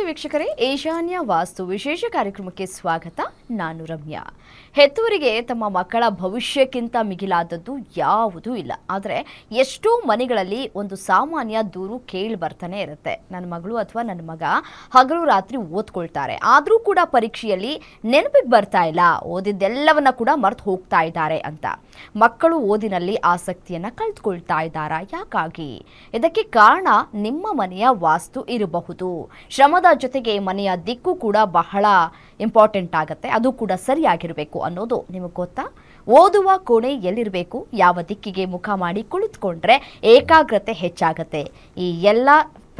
ವೀಕ್ಷಕರೇ, ಈಶಾನ್ಯ ವಾಸ್ತು ವಿಶೇಷ ಕಾರ್ಯಕ್ರಮಕ್ಕೆ ಸ್ವಾಗತ. ನಾನು ರಮ್ಯಾ. ಹೆತ್ತವರಿಗೆ ತಮ್ಮ ಮಕ್ಕಳ ಭವಿಷ್ಯಕ್ಕಿಂತ ಮಿಗಿಲಾದದ್ದು ಯಾವುದೂ ಇಲ್ಲ. ಆದರೆ ಎಷ್ಟೋ ಮನೆಗಳಲ್ಲಿ ಒಂದು ಸಾಮಾನ್ಯ ದೂರು ಕೇಳಿ ಬರ್ತಾನೆ ಇರುತ್ತೆ. ನನ್ನ ಮಗಳು ಅಥವಾ ನನ್ನ ಮಗ ಹಗಲು ರಾತ್ರಿ ಓದ್ಕೊಳ್ತಾರೆ, ಆದರೂ ಕೂಡ ಪರೀಕ್ಷೆಯಲ್ಲಿ ನೆನಪಿಗೆ ಬರ್ತಾ ಇಲ್ಲ, ಓದಿದ್ದೆಲ್ಲವನ್ನ ಕೂಡ ಮರೆತು ಹೋಗ್ತಾ ಇದ್ದಾರೆ ಅಂತ. ಮಕ್ಕಳು ಓದಿನಲ್ಲಿ ಆಸಕ್ತಿಯನ್ನು ಕಳೆದುಕೊಳ್ತಾ ಇದ್ದಾರಾ? ಯಾಕಾಗಿ? ಇದಕ್ಕೆ ಕಾರಣ ನಿಮ್ಮ ಮನೆಯ ವಾಸ್ತು ಇರಬಹುದು. ಶ್ರಮದ ಜೊತೆಗೆ ಮನೆಯ ದಿಕ್ಕು ಕೂಡ ಬಹಳ ಇಂಪಾರ್ಟೆಂಟ್ ಆಗುತ್ತೆ. ಅದು ಕೂಡ ಸರಿಯಾಗಿರಬೇಕು ಅನ್ನೋದು ನಿಮಗೆ ಗೊತ್ತಾ? ಓದುವ ಕೋಣೆ ಎಲ್ಲಿರಬೇಕು, ಯಾವ ದಿಕ್ಕಿಗೆ ಮುಖ ಮಾಡಿ ಕುಳಿತುಕೊಂಡ್ರೆ ಏಕಾಗ್ರತೆ ಹೆಚ್ಚಾಗತ್ತೆ? ಈ ಎಲ್ಲ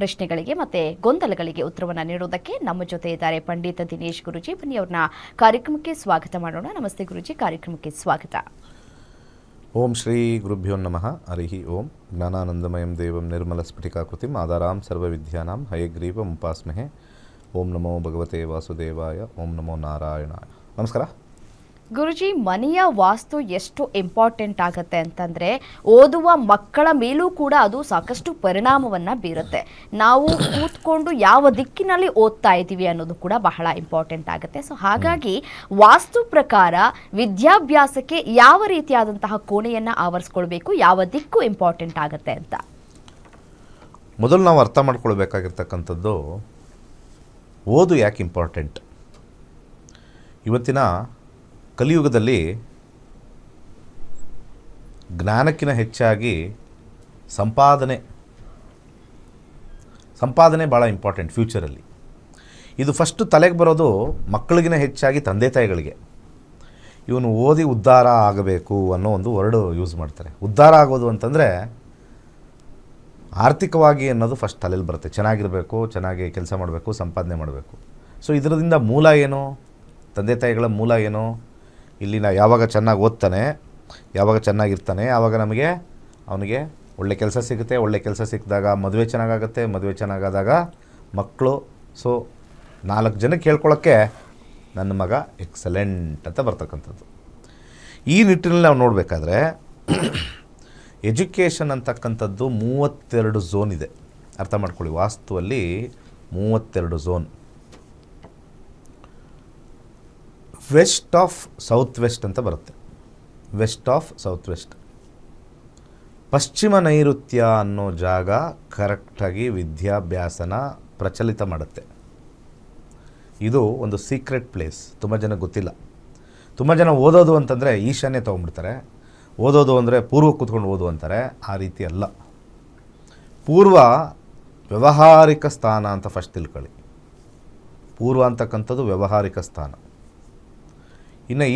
ಪ್ರಶ್ನೆಗಳಿಗೆ ಮತ್ತೆ ಗೊಂದಲಗಳಿಗೆ ಉತ್ತರವನ್ನು ನೀಡೋದಕ್ಕೆ ನಮ್ಮ ಜೊತೆ ಇದ್ದಾರೆ ಪಂಡಿತ ದಿನೇಶ್ ಗುರುಜಿ. ಬನ್ನಿ ಅವ್ರನ್ನ ಕಾರ್ಯಕ್ರಮಕ್ಕೆ ಸ್ವಾಗತ ಮಾಡೋಣ. ನಮಸ್ತೆ ಗುರುಜಿ, ಕಾರ್ಯಕ್ರಮಕ್ಕೆ ಸ್ವಾಗತ. ಓಂ ಶ್ರೀ ಗುರುಭ್ಯೋ ನಮಃ. ಹರಿ ಓಂ. ಜ್ಞಾನಾನಂದಮಯಂ ದೇವಂ ನಿರ್ಮಲ ಸ್ಫಟಿಕಾಕೃತಿಂ ಆಧಾರಾಂ ಸರ್ವವಿದ್ಯಾನಾಂ ಹಯಗ್ರೀವಂ ಉಪಾಸ್ಮಹೆ. ಓಂ ನಮೋ ಭಗವತೆ ವಾಸುದೇವಾಯ. ಓಂ ನಮೋ ನಾರಾಯಣಾಯ. ನಮಸ್ಕಾರ ಗುರುಜಿ. ಮನೆಯ ವಾಸ್ತು ಎಷ್ಟು ಇಂಪಾರ್ಟೆಂಟ್ ಆಗುತ್ತೆ ಅಂತಂದರೆ, ಓದುವ ಮಕ್ಕಳ ಮೇಲೂ ಕೂಡ ಅದು ಸಾಕಷ್ಟು ಪರಿಣಾಮವನ್ನು ಬೀರುತ್ತೆ. ನಾವು ಕೂತ್ಕೊಂಡು ಯಾವ ದಿಕ್ಕಿನಲ್ಲಿ ಓದ್ತಾ ಇದ್ದೀವಿ ಅನ್ನೋದು ಕೂಡ ಬಹಳ ಇಂಪಾರ್ಟೆಂಟ್ ಆಗುತ್ತೆ. ಸೊ ಹಾಗಾಗಿ ವಾಸ್ತು ಪ್ರಕಾರ ವಿದ್ಯಾಭ್ಯಾಸಕ್ಕೆ ಯಾವ ರೀತಿಯಾದಂತಹ ಕೋಣೆಯನ್ನು ಆವರಿಸ್ಕೊಳ್ಬೇಕು, ಯಾವ ದಿಕ್ಕು ಇಂಪಾರ್ಟೆಂಟ್ ಆಗುತ್ತೆ ಅಂತ ಮೊದಲು ನಾವು ಅರ್ಥ ಮಾಡ್ಕೊಳ್ಬೇಕಾಗಿರ್ತಕ್ಕಂಥದ್ದು, ಓದು ಯಾಕೆ ಇಂಪಾರ್ಟೆಂಟ್. ಇವತ್ತಿನ ಕಲಿಯುಗದಲ್ಲಿ ಜ್ಞಾನಕ್ಕಿಂತ ಹೆಚ್ಚಾಗಿ ಸಂಪಾದನೆ ಭಾಳ ಇಂಪಾರ್ಟೆಂಟ್ ಫ್ಯೂಚರಲ್ಲಿ. ಇದು ಫಸ್ಟು ತಲೆಗೆ ಬರೋದು ಮಕ್ಕಳಿಗಿನ ಹೆಚ್ಚಾಗಿ ತಂದೆ ತಾಯಿಗಳಿಗೆ. ಇವನು ಓದಿ ಉದ್ಧಾರ ಆಗಬೇಕು ಅನ್ನೋ ಒಂದು ವರ್ಡು ಯೂಸ್ ಮಾಡ್ತಾರೆ. ಉದ್ಧಾರ ಆಗೋದು ಅಂತಂದರೆ ಆರ್ಥಿಕವಾಗಿ ಅನ್ನೋದು ಫಸ್ಟ್ ತಲೆಯಲ್ಲಿ ಬರುತ್ತೆ. ಚೆನ್ನಾಗಿರಬೇಕು, ಚೆನ್ನಾಗಿ ಕೆಲಸ ಮಾಡಬೇಕು, ಸಂಪಾದನೆ ಮಾಡಬೇಕು. ಸೊ ಇದರಿಂದ ಮೂಲ ಏನು, ತಂದೆ ತಾಯಿಗಳ ಮೂಲ ಏನು? ಇಲ್ಲಿನ ಯಾವಾಗ ಚೆನ್ನಾಗಿ ಓದ್ತಾನೆ, ಯಾವಾಗ ಚೆನ್ನಾಗಿರ್ತಾನೆ, ಆವಾಗ ಅವನಿಗೆ ಒಳ್ಳೆ ಕೆಲಸ ಸಿಗುತ್ತೆ. ಒಳ್ಳೆ ಕೆಲಸ ಸಿಕ್ಕಿದಾಗ ಮದುವೆ ಚೆನ್ನಾಗಾಗುತ್ತೆ. ಮದುವೆ ಚೆನ್ನಾಗಾದಾಗ ಮಕ್ಕಳು. ಸೊ 4 ಜನಕ್ಕೆ ಹೇಳ್ಕೊಳ್ಳೋಕ್ಕೆ ನನ್ನ ಮಗ ಎಕ್ಸಲೆಂಟ್ ಅಂತ ಬರ್ತಕ್ಕಂಥದ್ದು. ಈ ನಿಟ್ಟಿನಲ್ಲಿ ನಾವು ನೋಡಬೇಕಾದ್ರೆ ಎಜುಕೇಷನ್ ಅಂತಕ್ಕಂಥದ್ದು 32 ಝೋನ್ ಇದೆ. ಅರ್ಥ ಮಾಡ್ಕೊಳ್ಳಿ, ವಾಸ್ತುವಲ್ಲಿ 32 zone. West of south west ಅಂತ ಬರುತ್ತೆ. West of south west. ಪಶ್ಚಿಮ ನೈಋತ್ಯ ಅನ್ನೋ ಜಾಗ ಕರೆಕ್ಟಾಗಿ ವಿದ್ಯಾಭ್ಯಾಸನ ಪ್ರಚಲಿತ ಮಾಡುತ್ತೆ. ಇದು ಒಂದು ಸೀಕ್ರೆಟ್ ಪ್ಲೇಸ್, ತುಂಬ ಜನಕ್ಕೆ ಗೊತ್ತಿಲ್ಲ. ತುಂಬ ಜನ ಓದೋದು ಅಂತಂದರೆ ಈಶಾನ್ಯ ತೊಗೊಂಡ್ಬಿಡ್ತಾರೆ. ಓದೋದು ಅಂದರೆ ಪೂರ್ವ ಕೂತ್ಕೊಂಡು ಓದು ಅಂತಾರೆ. ಆ ರೀತಿ ಅಲ್ಲ. ಪೂರ್ವ ವ್ಯಾವಹಾರಿಕ ಸ್ಥಾನ ಅಂತ ಫಸ್ಟ್ ತಿಳ್ಕೊಳ್ಳಿ. ಪೂರ್ವ ಅಂತಕ್ಕಂಥದ್ದು ವ್ಯಾವಹಾರಿಕ ಸ್ಥಾನ. ಇನ್ನು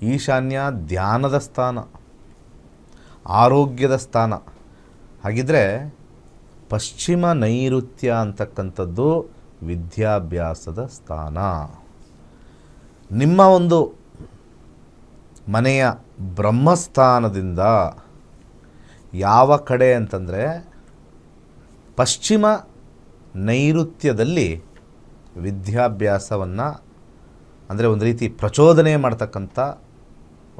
ಈಶಾನ್ಯ ಧ್ಯಾನದ ಸ್ಥಾನ, ಆರೋಗ್ಯದ ಸ್ಥಾನ. ಹಾಗಿದ್ರೆ ಪಶ್ಚಿಮ ನೈಋತ್ಯ ಅಂತಕ್ಕಂಥದ್ದು ವಿದ್ಯಾಭ್ಯಾಸದ ಸ್ಥಾನ. ನಿಮ್ಮ ಒಂದು ಮನೆಯ ಬ್ರಹ್ಮಸ್ಥಾನದಿಂದ ಯಾವ ಕಡೆ ಅಂತಂದರೆ ಪಶ್ಚಿಮ ನೈಋತ್ಯದಲ್ಲಿ ವಿದ್ಯಾಭ್ಯಾಸವನ್ನು, ಅಂದರೆ ಒಂದು ರೀತಿ ಪ್ರಚೋದನೆ ಮಾಡ್ತಕ್ಕಂಥ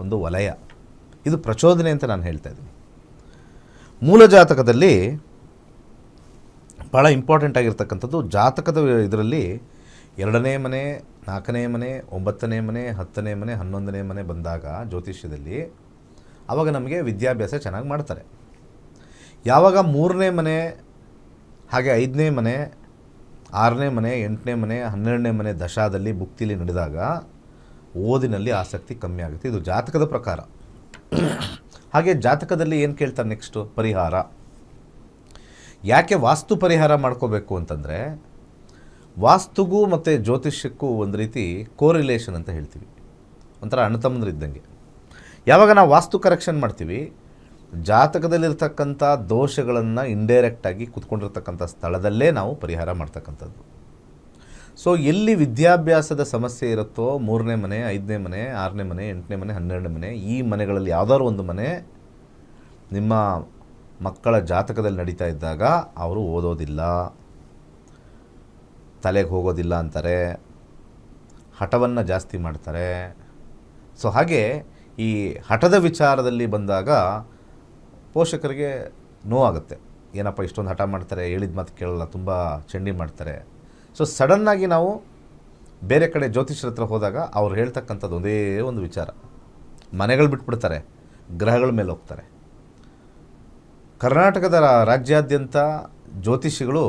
ಒಂದು ವಲಯ. ಇದು ಪ್ರಚೋದನೆ ಅಂತ ನಾನು ಹೇಳ್ತಾ ಇದ್ದೀನಿ. ಮೂಲ ಜಾತಕದಲ್ಲಿ ಭಾಳ ಇಂಪಾರ್ಟೆಂಟ್ ಆಗಿರ್ತಕ್ಕಂಥದ್ದು, ಜಾತಕದ ಇದರಲ್ಲಿ 2ನೇ ಮನೆ, 4ನೇ ಮನೆ, 9ನೇ ಮನೆ, 10ನೇ ಮನೆ, 11ನೇ ಮನೆ ಬಂದಾಗ ಜ್ಯೋತಿಷ್ಯದಲ್ಲಿ ಆವಾಗ ನಮಗೆ ವಿದ್ಯಾಭ್ಯಾಸ ಚೆನ್ನಾಗಿ ಮಾಡ್ತಾರೆ. ಯಾವಾಗ 3ನೇ ಮನೆ, ಹಾಗೆ 5ನೇ ಮನೆ, 6ನೇ ಮನೆ, 8ನೇ ಮನೆ, 12ನೇ ಮನೆ ದಶಾದಲ್ಲಿ ಭುಕ್ತಿಲಿ ನಡೆದಾಗ ಓದಿನಲ್ಲಿ ಆಸಕ್ತಿ ಕಮ್ಮಿ ಆಗುತ್ತೆ. ಇದು ಜಾತಕದ ಪ್ರಕಾರ. ಹಾಗೆ ಜಾತಕದಲ್ಲಿ ಏನು ಕೇಳ್ತಾರೆ ನೆಕ್ಸ್ಟು? ಪರಿಹಾರ. ಯಾಕೆ ವಾಸ್ತು ಪರಿಹಾರ ಮಾಡ್ಕೋಬೇಕು ಅಂತಂದರೆ, ವಾಸ್ತುಗೂ ಮತ್ತು ಜ್ಯೋತಿಷ್ಯಕ್ಕೂ ಒಂದು ರೀತಿ ಕೋರಿಲೇಷನ್ ಅಂತ ಹೇಳ್ತೀವಿ. ಒಂಥರ ಅಣ್ಣತಮ್ಮಂದ್ರು ಇದ್ದಂಗೆ. ಯಾವಾಗ ನಾವು ವಾಸ್ತು ಕರೆಕ್ಷನ್ ಮಾಡ್ತೀವಿ, ಜಾತಕದಲ್ಲಿರ್ತಕ್ಕಂಥ ದೋಷಗಳನ್ನು ಇಂಡೈರೆಕ್ಟಾಗಿ ಕೂತ್ಕೊಂಡಿರ್ತಕ್ಕಂಥ ಸ್ಥಳದಲ್ಲೇ ನಾವು ಪರಿಹಾರ ಮಾಡ್ತಕ್ಕಂಥದ್ದು. ಸೊ ಎಲ್ಲಿ ವಿದ್ಯಾಭ್ಯಾಸದ ಸಮಸ್ಯೆ ಇರುತ್ತೋ, 3ನೇ ಮನೆ, 5ನೇ ಮನೆ, 6ನೇ ಮನೆ, 8ನೇ ಮನೆ, 12ನೇ ಮನೆ, ಈ ಮನೆಗಳಲ್ಲಿ ಯಾವುದಾದ್ರು ಒಂದು ಮನೆ ನಿಮ್ಮ ಮಕ್ಕಳ ಜಾತಕದಲ್ಲಿ ನಡೀತಾ ಇದ್ದಾಗ ಅವರು ಓದೋದಿಲ್ಲ, ತಲೆಗೆ ಹೋಗೋದಿಲ್ಲ ಅಂತಾರೆ, ಹಠವನ್ನು ಜಾಸ್ತಿ ಮಾಡ್ತಾರೆ. ಸೊ ಹಾಗೆ ಈ ಹಠದ ವಿಚಾರದಲ್ಲಿ ಬಂದಾಗ ಪೋಷಕರಿಗೆ ನೋವಾಗುತ್ತೆ. ಏನಪ್ಪ ಇಷ್ಟೊಂದು ಹಠ ಮಾಡ್ತಾರೆ, ಹೇಳಿದ ಮಾತು ಕೇಳಲ್ಲ, ತುಂಬ ಚಂಡಿ ಮಾಡ್ತಾರೆ. ಸೊ ಸಡನ್ನಾಗಿ ನಾವು ಬೇರೆ ಕಡೆ ಜ್ಯೋತಿಷ್ಯರ ಹತ್ರ ಹೋದಾಗ ಅವ್ರು ಹೇಳ್ತಕ್ಕಂಥದ್ದು ಒಂದೇ ಒಂದು ವಿಚಾರ, ಮನೆಗಳು ಬಿಟ್ಬಿಡ್ತಾರೆ, ಗ್ರಹಗಳ ಮೇಲೆ ಹೋಗ್ತಾರೆ. ಕರ್ನಾಟಕದ ರಾಜ್ಯಾದ್ಯಂತ ಜ್ಯೋತಿಷಿಗಳು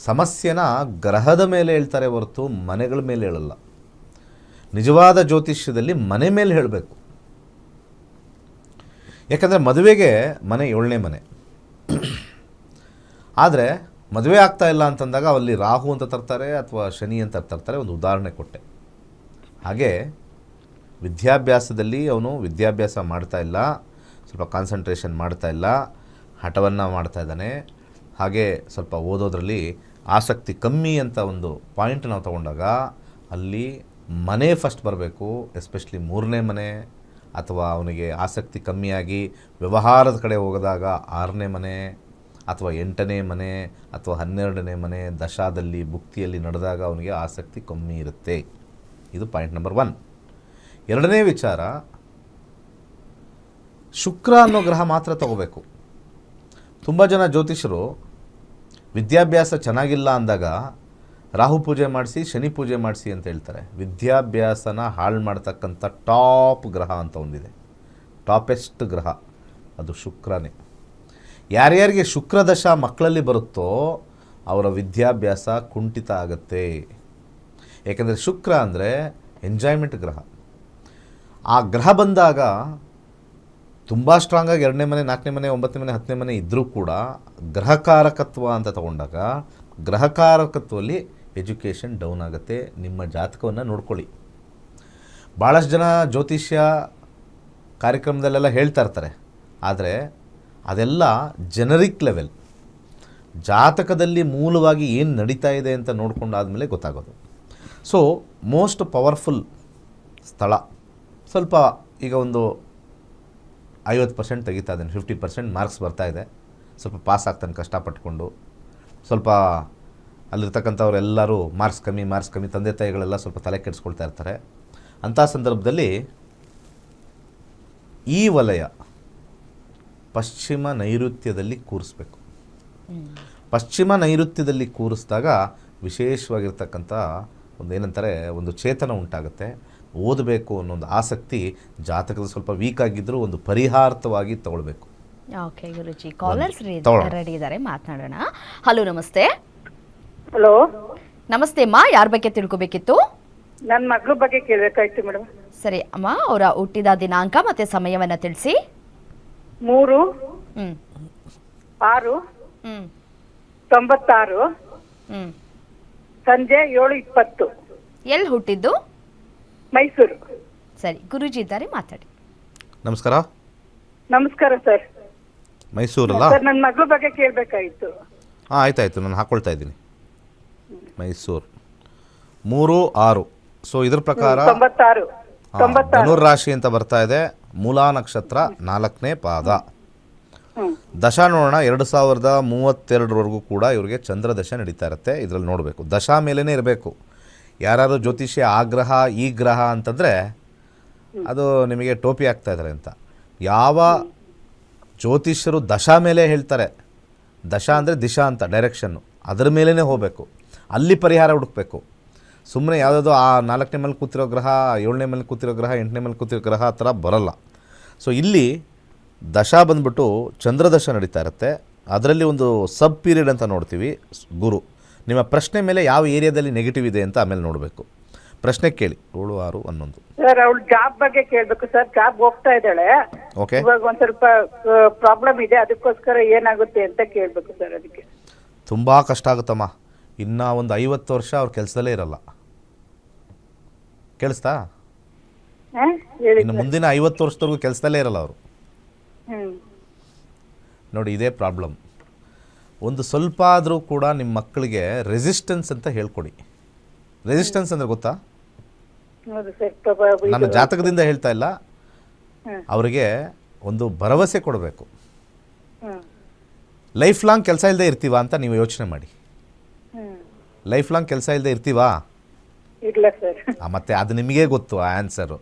ಸಮಸ್ಯೆನ ಗ್ರಹದ ಮೇಲೆ ಹೇಳ್ತಾರೆ ಹೊರತು ಮನೆಗಳ ಮೇಲೆ ಹೇಳಲ್ಲ. ನಿಜವಾದ ಜ್ಯೋತಿಷ್ಯದಲ್ಲಿ ಮನೆ ಮೇಲೆ ಹೇಳಬೇಕು. ಯಾಕಂದರೆ ಮದುವೆಗೆ ಮನೆ 7ನೇ ಮನೆ. ಆದರೆ ಮದುವೆ ಆಗ್ತಾ ಇಲ್ಲ ಅಂತಂದಾಗ ಅಲ್ಲಿ ರಾಹು ಅಂತ ತರ್ತಾರೆ ಅಥವಾ ಶನಿ ಅಂತ ತರ್ತಾರೆ. ಒಂದು ಉದಾಹರಣೆ ಕೊಟ್ಟೆ. ಹಾಗೆ ವಿದ್ಯಾಭ್ಯಾಸದಲ್ಲಿ ಅವನು ವಿದ್ಯಾಭ್ಯಾಸ ಮಾಡ್ತಾ ಇಲ್ಲ, ಸ್ವಲ್ಪ ಕಾನ್ಸಂಟ್ರೇಷನ್ ಮಾಡ್ತಾ ಇಲ್ಲ, ಹಠವನ್ನು ಮಾಡ್ತಾ ಇದ್ದಾನೆ. ಹಾಗೆ ಸ್ವಲ್ಪ ಓದೋದ್ರಲ್ಲಿ ಆಸಕ್ತಿ ಕಮ್ಮಿ ಅಂತ ಒಂದು ಪಾಯಿಂಟ್ ನಾವು ತಗೊಂಡಾಗ ಅಲ್ಲಿ ಮನೆ ಫಸ್ಟ್ ಬರಬೇಕು. ಎಸ್ಪೆಷಲಿ 3ನೇ ಮನೆ, ಅಥವಾ ಅವನಿಗೆ ಆಸಕ್ತಿ ಕಮ್ಮಿಯಾಗಿ ವ್ಯವಹಾರದ ಕಡೆ ಹೋಗಿದಾಗ 6ನೇ ಮನೆ ಅಥವಾ 8ನೇ ಮನೆ ಅಥವಾ 12ನೇ ಮನೆ ದಶಾದಲ್ಲಿ ಭುಕ್ತಿಯಲ್ಲಿ ನಡೆದಾಗ ಅವನಿಗೆ ಆಸಕ್ತಿ ಕಮ್ಮಿ ಇರುತ್ತೆ. ಇದು ಪಾಯಿಂಟ್ ನಂಬರ್ 1. 2ನೇ ವಿಚಾರ, ಶುಕ್ರ ಅನ್ನೋ ಗ್ರಹ ಮಾತ್ರ ತಗೋಬೇಕು. ತುಂಬ ಜನ ಜ್ಯೋತಿಷರು ವಿದ್ಯಾಭ್ಯಾಸ ಚೆನ್ನಾಗಿಲ್ಲ ಅಂದಾಗ ರಾಹು ಪೂಜೆ ಮಾಡಿಸಿ, ಶನಿ ಪೂಜೆ ಮಾಡಿಸಿ ಅಂತ ಹೇಳ್ತಾರೆ. ವಿದ್ಯಾಭ್ಯಾಸನ ಹಾಳು ಮಾಡ್ತಕ್ಕಂಥ ಟಾಪ್ ಗ್ರಹ ಅಂತ ಒಂದಿದೆ, ಟಾಪೆಸ್ಟ್ ಗ್ರಹ, ಅದು ಶುಕ್ರನೇ. ಯಾರ್ಯಾರಿಗೆ ಶುಕ್ರದಶ ಮಕ್ಕಳಲ್ಲಿ ಬರುತ್ತೋ ಅವರ ವಿದ್ಯಾಭ್ಯಾಸ ಕುಂಠಿತ ಆಗುತ್ತೆ. ಏಕೆಂದರೆ ಶುಕ್ರ ಅಂದರೆ ಎಂಜಾಯ್ಮೆಂಟ್ ಗ್ರಹ. ಆ ಗ್ರಹ ಬಂದಾಗ ತುಂಬ ಸ್ಟ್ರಾಂಗಾಗಿ 2ನೇ ಮನೆ, 4ನೇ ಮನೆ, 9ನೇ ಮನೆ, 10ನೇ ಮನೆ ಇದ್ದರೂ ಕೂಡ ಗ್ರಹಕಾರಕತ್ವ ಅಂತ ತಗೊಂಡಾಗ ಗ್ರಹಕಾರಕತ್ವದಲ್ಲಿ ಎಜುಕೇಷನ್ ಡೌನ್ ಆಗುತ್ತೆ. ನಿಮ್ಮ ಜಾತಕವನ್ನು ನೋಡ್ಕೊಳ್ಳಿ. ಭಾಳಷ್ಟು ಜನ ಜ್ಯೋತಿಷ್ಯ ಕಾರ್ಯಕ್ರಮದಲ್ಲೆಲ್ಲ ಹೇಳ್ತಾ ಇರ್ತಾರೆ, ಆದರೆ ಅದೆಲ್ಲ ಜನರಿಕ್ ಲೆವೆಲ್. ಜಾತಕದಲ್ಲಿ ಮೂಲವಾಗಿ ಏನು ನಡೀತಾ ಇದೆ ಅಂತ ನೋಡ್ಕೊಂಡಾದಮೇಲೆ ಗೊತ್ತಾಗೋದು. ಸೊ ಮೋಸ್ಟ್ ಪವರ್ಫುಲ್ ಸ್ಥಳ ಸ್ವಲ್ಪ ಈಗ ಒಂದು 50% ತೆಗಿತಾ ಇದ್ದೇನೆ, 50% ಮಾರ್ಕ್ಸ್ ಬರ್ತಾಯಿದೆ, ಸ್ವಲ್ಪ ಪಾಸ್ ಆಗ್ತಾನೆ ಕಷ್ಟಪಟ್ಕೊಂಡು. ಸ್ವಲ್ಪ ಅಲ್ಲಿರ್ತಕ್ಕಂಥವ್ರೆಲ್ಲರೂ ಮಾರ್ಕ್ಸ್ ಕಮ್ಮಿ, ತಂದೆ ತಾಯಿಗಳೆಲ್ಲ ಸ್ವಲ್ಪ ತಲೆ ಕೆಡಿಸ್ಕೊಳ್ತಾ ಇರ್ತಾರೆ. ಅಂಥ ಸಂದರ್ಭದಲ್ಲಿ ಈ ವಲಯ ಪಶ್ಚಿಮ ನೈಋತ್ಯದಲ್ಲಿ ಕೂರಿಸ್ಬೇಕು. ಪಶ್ಚಿಮ ನೈಋತ್ಯದಲ್ಲಿ ಕೂರಿಸಿದಾಗ ವಿಶೇಷವಾಗಿರ್ತಕ್ಕಂಥ ಏನಂತಾರೆ, ಒಂದು ಚೇತನ ಉಂಟಾಗುತ್ತೆ. ಓದಬೇಕು ಅನ್ನೋ ಒಂದು ಆಸಕ್ತಿ ಜಾತಕದ ಸ್ವಲ್ಪ ವೀಕ್ ಆಗಿದ್ದರೂ ಒಂದು ಪರಿಹಾರ್ಥವಾಗಿ ತಗೊಳ್ಬೇಕು. ಓಕೆ ಗುರುಜಿ, ಕಾಲರ್ಸ್ ರೆಡಿ ಇದ್ದಾರೆ, ಮಾತನಾಡೋಣ. ಹಲೋ, ನಮಸ್ತೆ. ಹಲೋ, ನಮಸ್ತೆ ಅಮ್ಮ, ಯಾರ ಬಗ್ಗೆ ತಿಳ್ಕೊಬೇಕಿತ್ತು? ನನ್ನ ಮಗಳ ಬಗ್ಗೆ ಕೇಳಬೇಕಾಯ್ತು ಮೇಡಮ್. ಸರಿ ಅಮ್ಮ, ಅವರ ಹುಟ್ಟಿದ ದಿನಾಂಕ ಮತ್ತೆ ಸಮಯವನ್ನ ತಿಳಿಸಿ. 3/6/96 ಸಂಜೆ 7:20. ಎಲ್ಲಿ ಹುಟ್ಟಿದ್ದು? ಮೈಸೂರು. ಸರಿ, ಗುರುಜಿ ಇದ್ದಾರೆ, ಮಾತಾಡಿ. ನಮಸ್ಕಾರ. ನಮಸ್ಕಾರ ಸರ್. ಮೈಸೂರಲ್ಲ ಸರ್, ನನ್ನ ಮಗಳ ಬಗ್ಗೆ ಕೇಳಬೇಕಾಗಿತ್ತು. ಹಾಂ, ಆಯ್ತಾಯ್ತು, ನಾನು ಹಾಕ್ಕೊಳ್ತಾ ಇದ್ದೀನಿ. ಮೈಸೂರು 3/6. ಸೊ ಇದ್ರ ಪ್ರಕಾರ 96. ಧನುರಾಶಿ ಅಂತ ಬರ್ತಾ ಇದೆ. ಮೂಲಾ ನಕ್ಷತ್ರ 4ನೇ ಪಾದ. ದಶಾ ನೋಡೋಣ. 2032ವರೆಗೂ ಕೂಡ ಇವ್ರಿಗೆ ಚಂದ್ರ ದಶ ನಡೀತಾ ಇರುತ್ತೆ. ಇದರಲ್ಲಿ ನೋಡಬೇಕು, ದಶಾ ಮೇಲೇ ಇರಬೇಕು. ಯಾರು ಜ್ಯೋತಿಷ್ಯ ಆ ಗ್ರಹ ಈ ಗ್ರಹ ಅಂತಂದರೆ ಅದು ನಿಮಗೆ ಟೋಪಿ ಆಗ್ತಾ ಇದ್ದಾರೆ ಅಂತ. ಯಾವ ಜ್ಯೋತಿಷ್ಯರು ದಶಾ ಮೇಲೆ ಹೇಳ್ತಾರೆ, ದಶಾ ಅಂದರೆ ದಿಶಾ ಅಂತ ಡೈರೆಕ್ಷನ್ನು, ಅದರ ಮೇಲೇ ಹೋಗಬೇಕು, ಅಲ್ಲಿ ಪರಿಹಾರ ಹುಡುಕಬೇಕು. ಸುಮ್ಮನೆ ಯಾವುದಾದ್ರು ಆ 4ನೇ ಮೇಲೆ ಕೂತಿರೋ ಗ್ರಹ, 7ನೇ ಮೇಲೆ ಕೂತಿರೋ ಗ್ರಹ, 8ನೇ ಮೇಲೆ ಕೂತಿರೋ ಗ್ರಹ ಆ ಥರ ಬರಲ್ಲ. ಸೊ ಇಲ್ಲಿ ದಶಾ ಬಂದ್ಬಿಟ್ಟು ಚಂದ್ರದಶ ನಡೀತಾ ಇರುತ್ತೆ. ಅದರಲ್ಲಿ ಒಂದು ಸಬ್ ಪೀರಿಯಡ್ ಅಂತ ನೋಡ್ತೀವಿ, ಗುರು. ನಿಮ್ಮ ಪ್ರಶ್ನೆ ಮೇಲೆ ಯಾವ ಏರಿಯಾದಲ್ಲಿ ನೆಗೆಟಿವ್ ಇದೆ ಅಂತ ಆಮೇಲೆ ನೋಡಬೇಕು. ಪ್ರಶ್ನೆ ಕೇಳಿ. 7/6/11. ಸರ್, ಅವಳು ಜಾಬ್ ಬಗ್ಗೆ ಕೇಳಬೇಕು ಸರ್. ಜಾಬ್ ಹೋಗ್ತಾ ಇದ್ದಾಳೆ. ಓಕೆ, ಇವಾಗ ಒಂದು ಸ್ವಲ್ಪ ಪ್ರಾಬ್ಲಮ್ ಇದೆ, ಅದಕ್ಕೋಸ್ಕರ ಏನಾಗುತ್ತೆ ಅಂತ ಕೇಳಬೇಕು ಸರ್. ಅದಕ್ಕೆ ತುಂಬ ಕಷ್ಟ ಆಗುತ್ತಮ್ಮ. ಇನ್ನು ಒಂದು 50 ವರ್ಷ ಅವ್ರ ಕೆಲಸದಲ್ಲೇ ಇರಲ್ಲ. ಕೇಳಿಸ್ತಾ? ಹೇಳಿ. ಇನ್ನು ಮುಂದಿನ 50 ವರ್ಷದವರೆಗೂ ಕೆಲಸದಲ್ಲೇ ಇರಲ್ಲ ಅವರು. ನೋಡಿ, ಇದೇ ಪ್ರಾಬ್ಲಮ್. ಒಂದು ಸ್ವಲ್ಪ ಆದರೂ ಕೂಡ ನಿಮ್ಮ ಮಕ್ಕಳಿಗೆ ರೆಸಿಸ್ಟೆನ್ಸ್ ಅಂತ ಹೇಳ್ಕೊಡಿ. ರೆಸಿಸ್ಟೆನ್ಸ್ ಅಂದರೆ ಗೊತ್ತಾ? ನನ್ನ ಜಾತಕದಿಂದ ಹೇಳ್ತಾ ಇಲ್ಲ, ಅವರಿಗೆ ಒಂದು ಭರವಸೆ ಕೊಡಬೇಕು. ಲೈಫ್ ಲಾಂಗ್ ಕೆಲಸ ಇಲ್ಲದೆ ಇರ್ತೀವಾ ಅಂತ ನೀವು ಯೋಚನೆ ಮಾಡಿ. ಲೈಫ್ ಲಾಂಗ್ ಕೆಲಸ ಇಲ್ಲದೆ ಇರ್ತೀವಾ? ಇಲ್ಲ ಸರ್. ಮತ್ತೆ ಅದು ನಿಮಗೇ ಗೊತ್ತು ಆ ಆನ್ಸರು.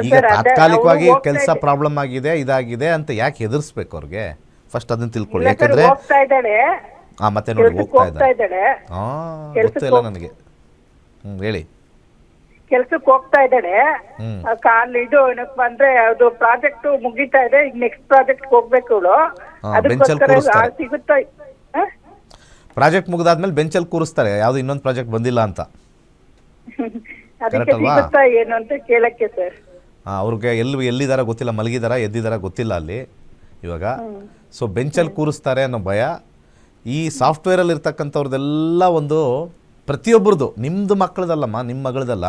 ಈಗ ತಾತ್ಕಾಲಿಕವಾಗಿ ಕೆಲಸ ಪ್ರಾಬ್ಲಮ್ ಆಗಿದೆ, ಇದಾಗಿದೆ ಅಂತ ಯಾಕೆ ಹೆದರ್ಸ್ಬೇಕು ಅವ್ರಿಗೆ? ಫಸ್ಟ್ ಅದನ್ನ ತಿಳ್ಕೊಳ್ಳಿ. ಯಾಕಂದ್ರೆ ಹೋಗ್ತಾ ಇದ್ದಾಳೆ, ಮತ್ತೆ ನೋಡಿ ಕೆಲ್ಸಕ್ಕೆ ಹೋಗ್ತಾ ಹೋಗ್ತಾ ಇದ್ದಾರೆ. ಇದ್ದಾಳೆ ಗೊತ್ತಿಲ್ಲ ನನಗೆ. ಹೇಳಿ. ಕೆಲ್ಸಕ್ಕೆ ಹೋಗ್ತಾ ಇದ್ದಾಳೆ. ಇದು ಏನಪ್ಪ ಅಂದ್ರೆ ಅದು ಪ್ರಾಜೆಕ್ಟ್ ಮುಗಿತಾ ಇದೆ, ಈಗ ನೆಕ್ಸ್ಟ್ ಪ್ರಾಜೆಕ್ಟ್ ಹೋಗ್ಬೇಕು ಇವಳು. ಅದಕ್ಕೋಸ್ಕರ ಸಿಗುತ್ತಾ? ಪ್ರಾಜೆಕ್ಟ್ ಮುಗಿದಾದ್ಮೇಲೆ ಬೆಂಚಲ್ಲಿ ಕೂರಿಸ್ತಾರೆ, ಯಾವ್ದು ಇನ್ನೊಂದು ಪ್ರಾಜೆಕ್ಟ್ ಬಂದಿಲ್ಲ ಅಂತ. ಅದಕ್ಕೆ ಸಿಗುತ್ತಾ ಏನು ಅಂತ ಕೇಳಕ್ಕೆ ಸರ್. ಅವ್ರಿಗೆ ಎಲ್ಲಿದಾರ ಗೊತ್ತಿಲ್ಲ, ಮಲಗಿದಾರ ಎದ್ದಿದಾರ ಗೊತ್ತಿಲ್ಲ ಅಲ್ಲಿ ಇವಾಗ. ಸೊ ಬೆಂಚಲ್ಲಿ ಕೂರಿಸ್ತಾರೆ ಅನ್ನೋ ಭಯ. ಈ ಸಾಫ್ಟ್ವೇರಲ್ಲಿ ಇರ್ತಕ್ಕಂಥವ್ರದ್ದೆಲ್ಲ ಒಂದು ಪ್ರತಿಯೊಬ್ಬರದು, ನಿಮ್ಮದು ಮಕ್ಕಳದಲ್ಲಮ್ಮ, ನಿಮ್ಮ ಮಗಳದಲ್ಲ,